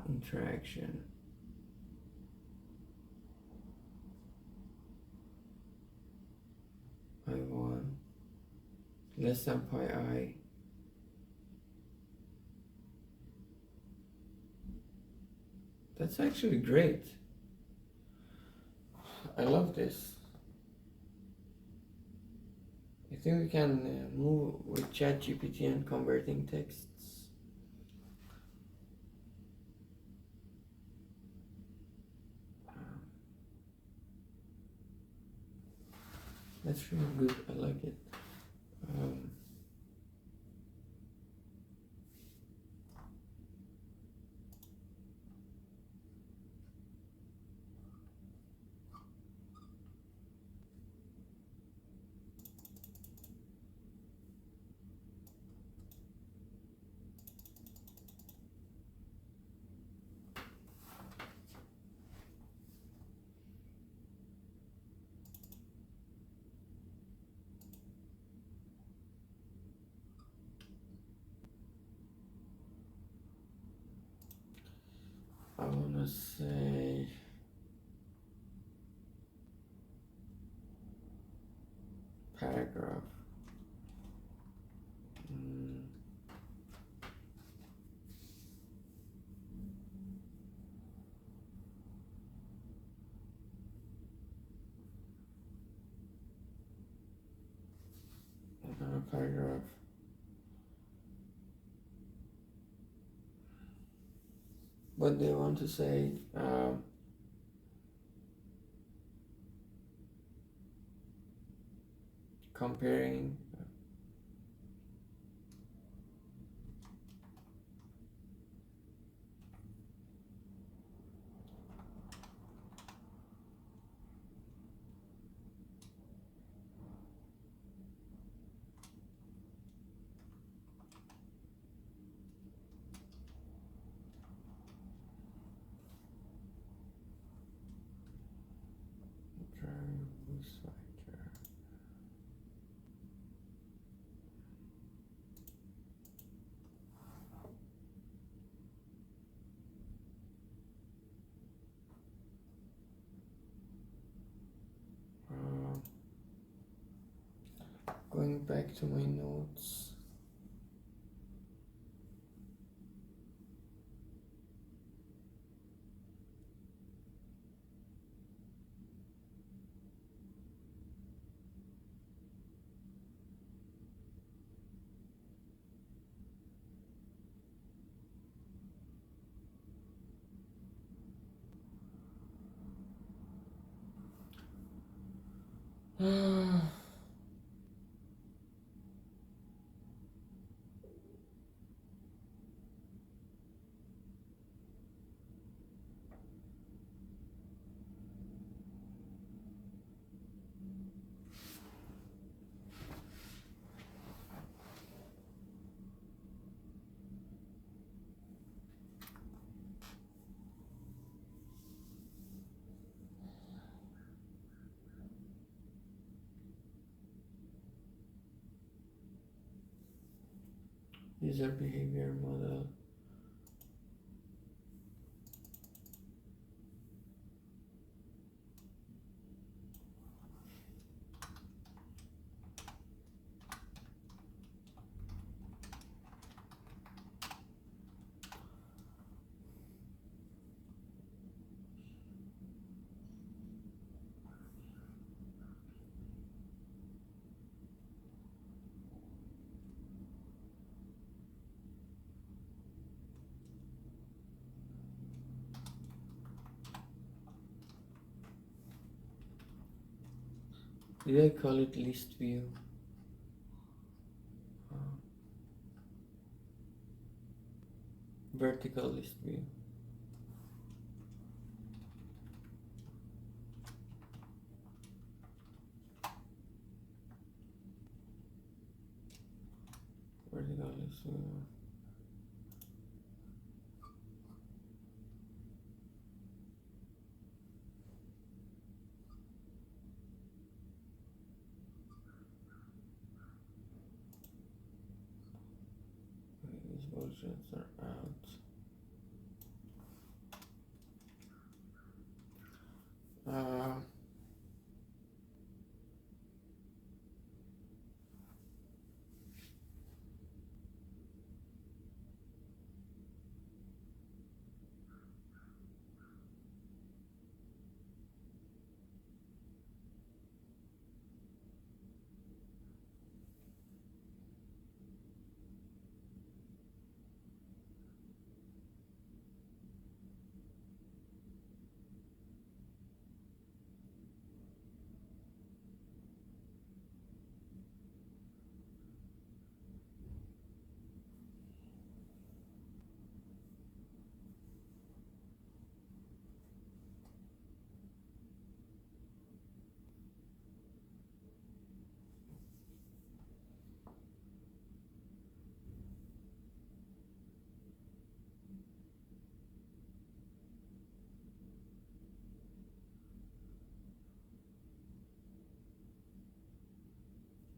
interaction. I1 less than pi I. That's actually great. I love this. I think we can move with ChatGPT and converting texts. That's really good. I like it. I wanna say paragraph. Paragraph. What they want to say. Comparing. Going back to my notes. User behavior model. Did I call it list view? Vertical list view. Vertical list view. These bullshits are out.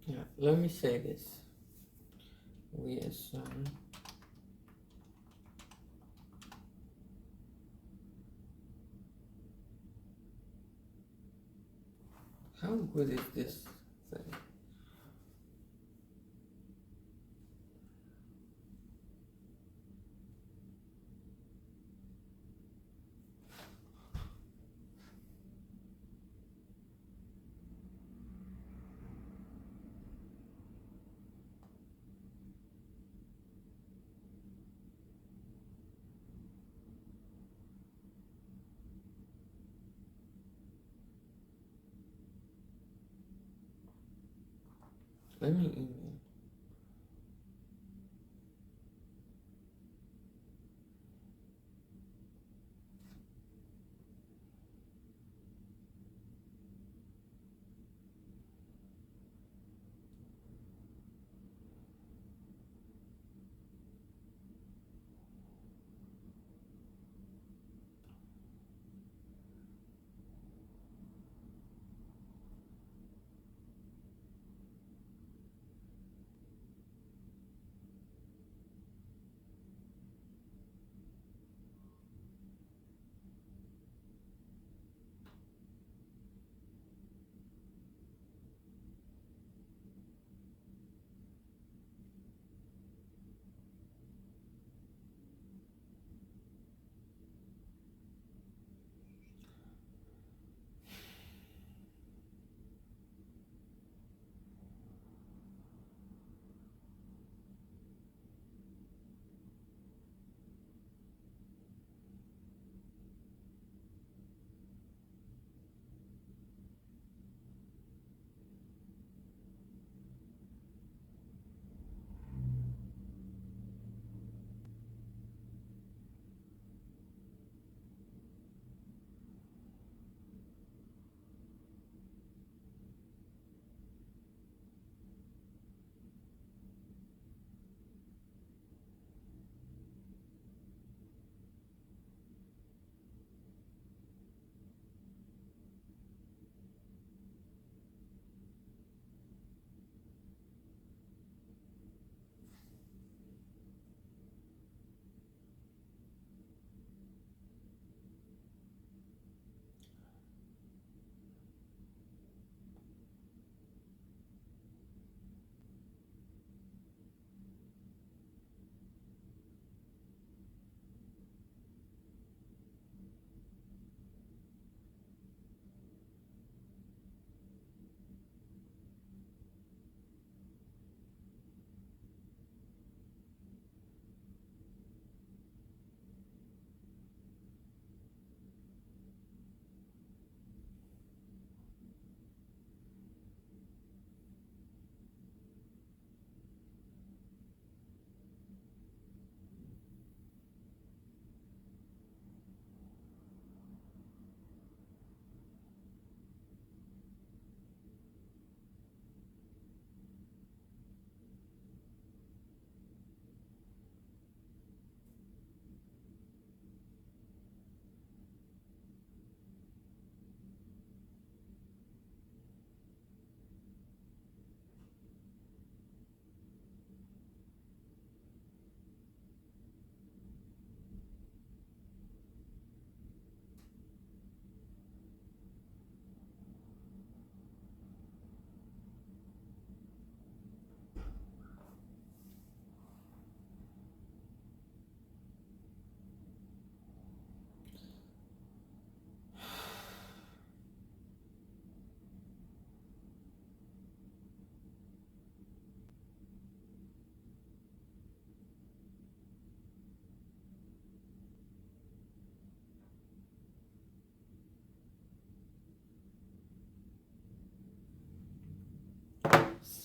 Yeah, let me say this. We assume how good is this thing? Let me email.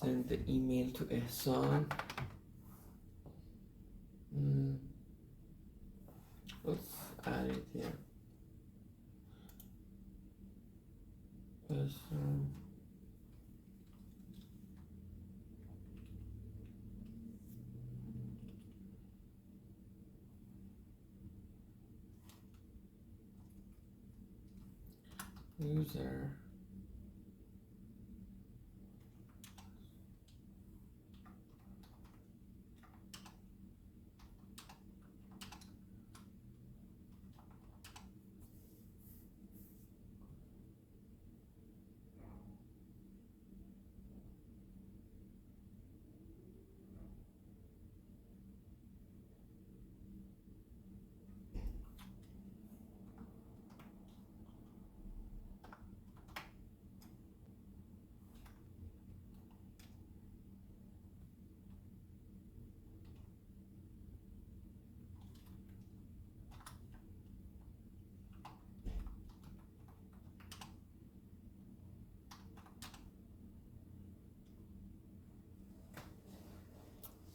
send the email to Ehsan. Let's add it here. Ehsan. User.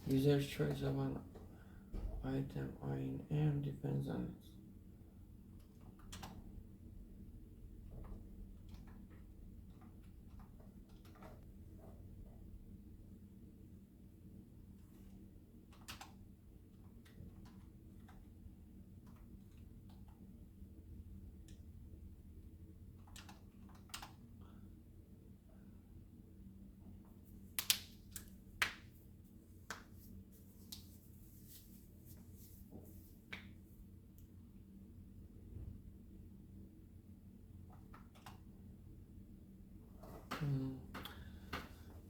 User's choice of an item INM depends on it.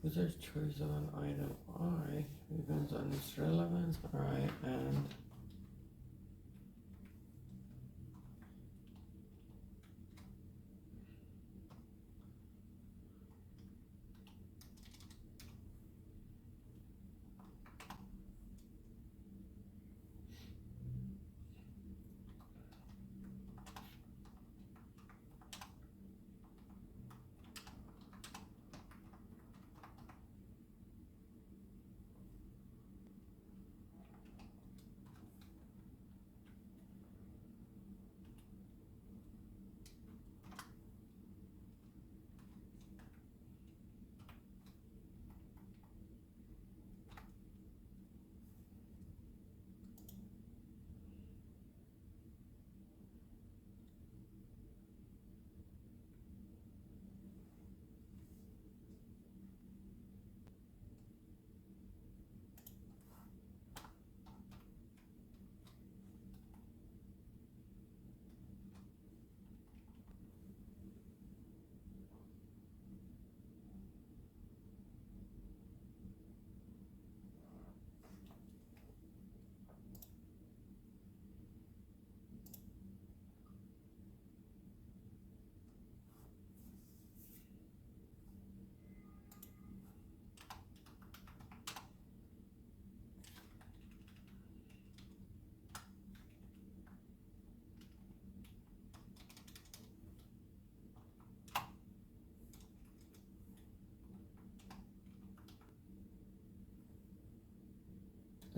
User's choice of an item I depends on its relevance, right?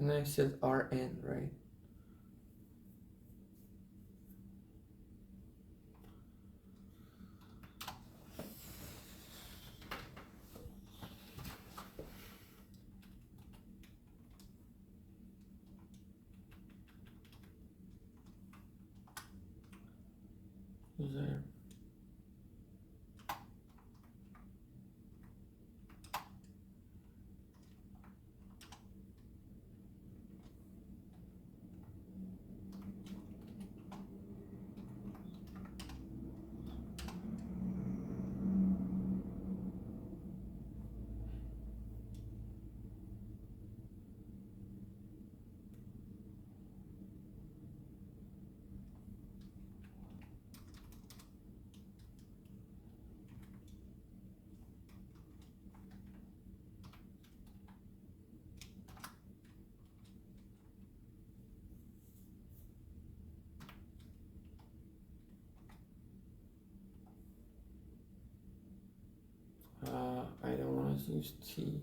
And then I said RN, right? User. Let's use t.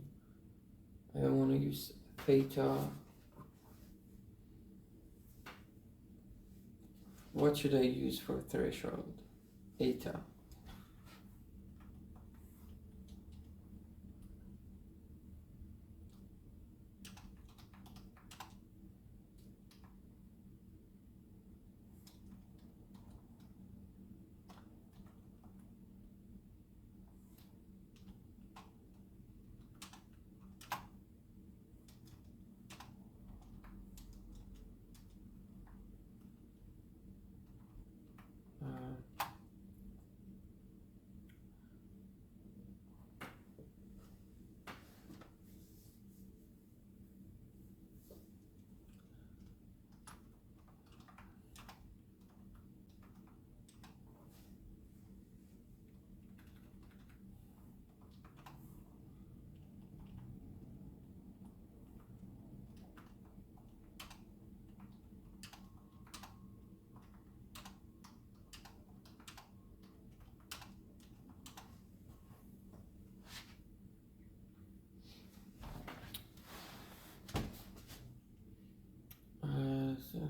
I don't want to use theta. What should I use for threshold? Eta. So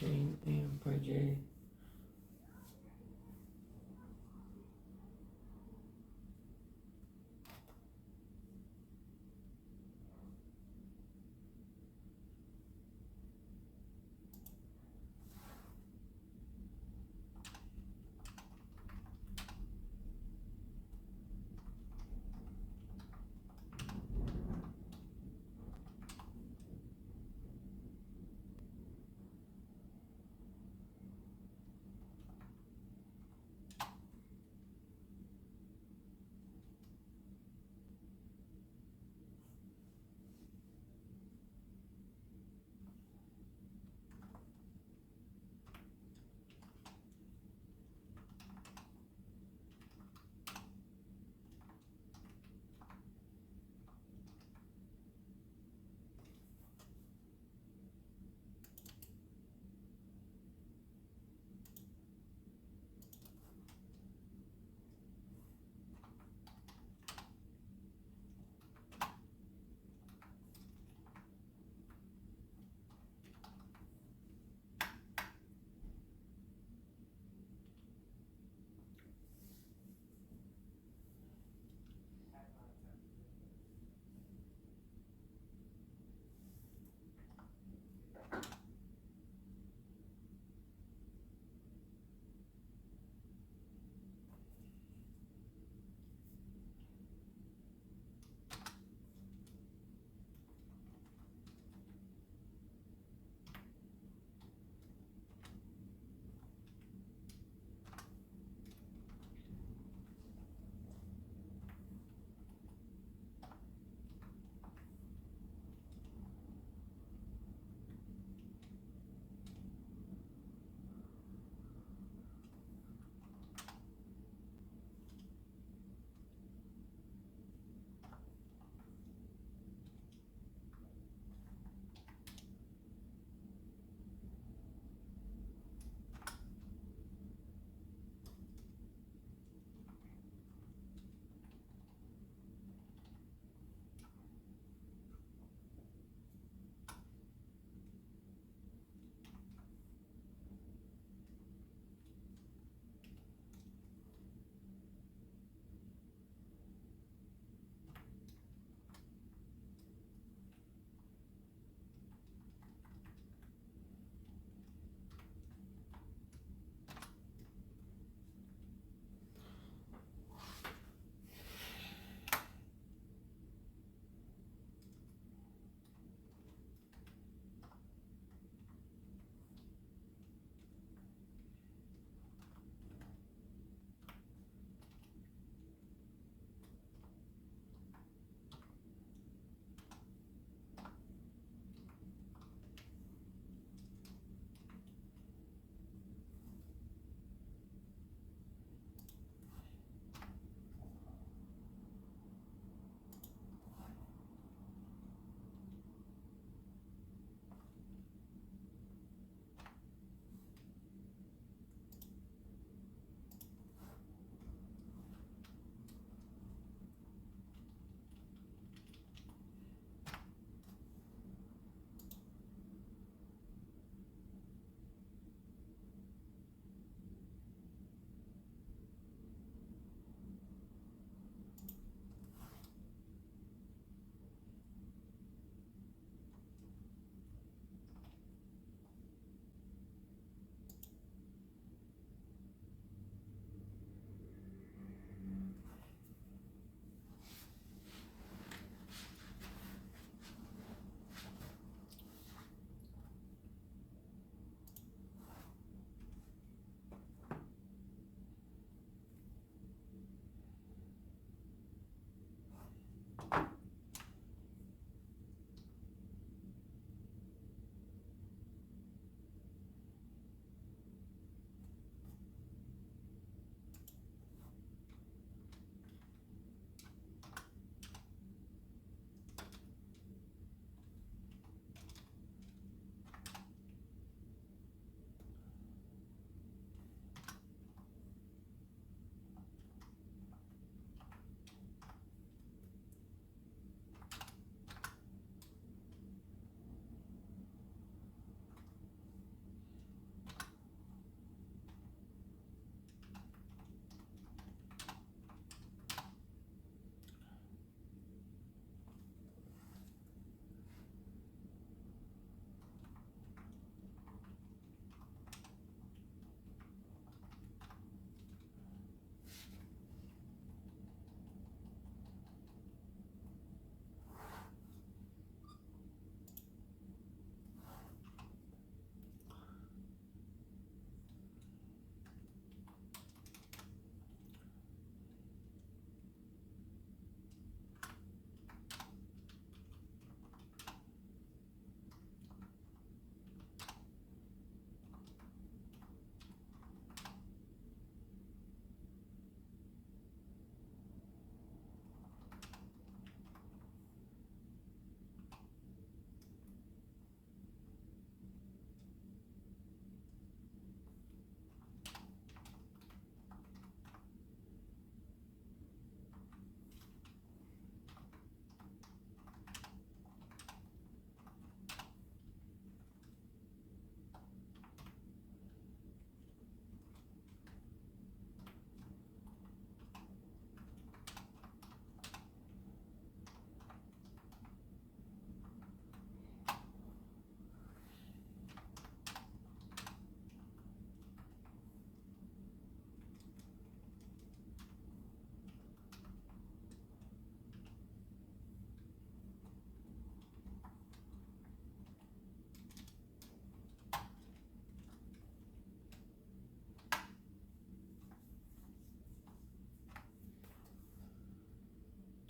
chain M by J.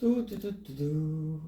Do, do, do, do, do.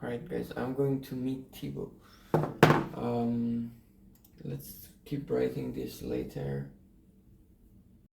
Alright guys, I'm going to meet Thibaut. Let's keep writing this later.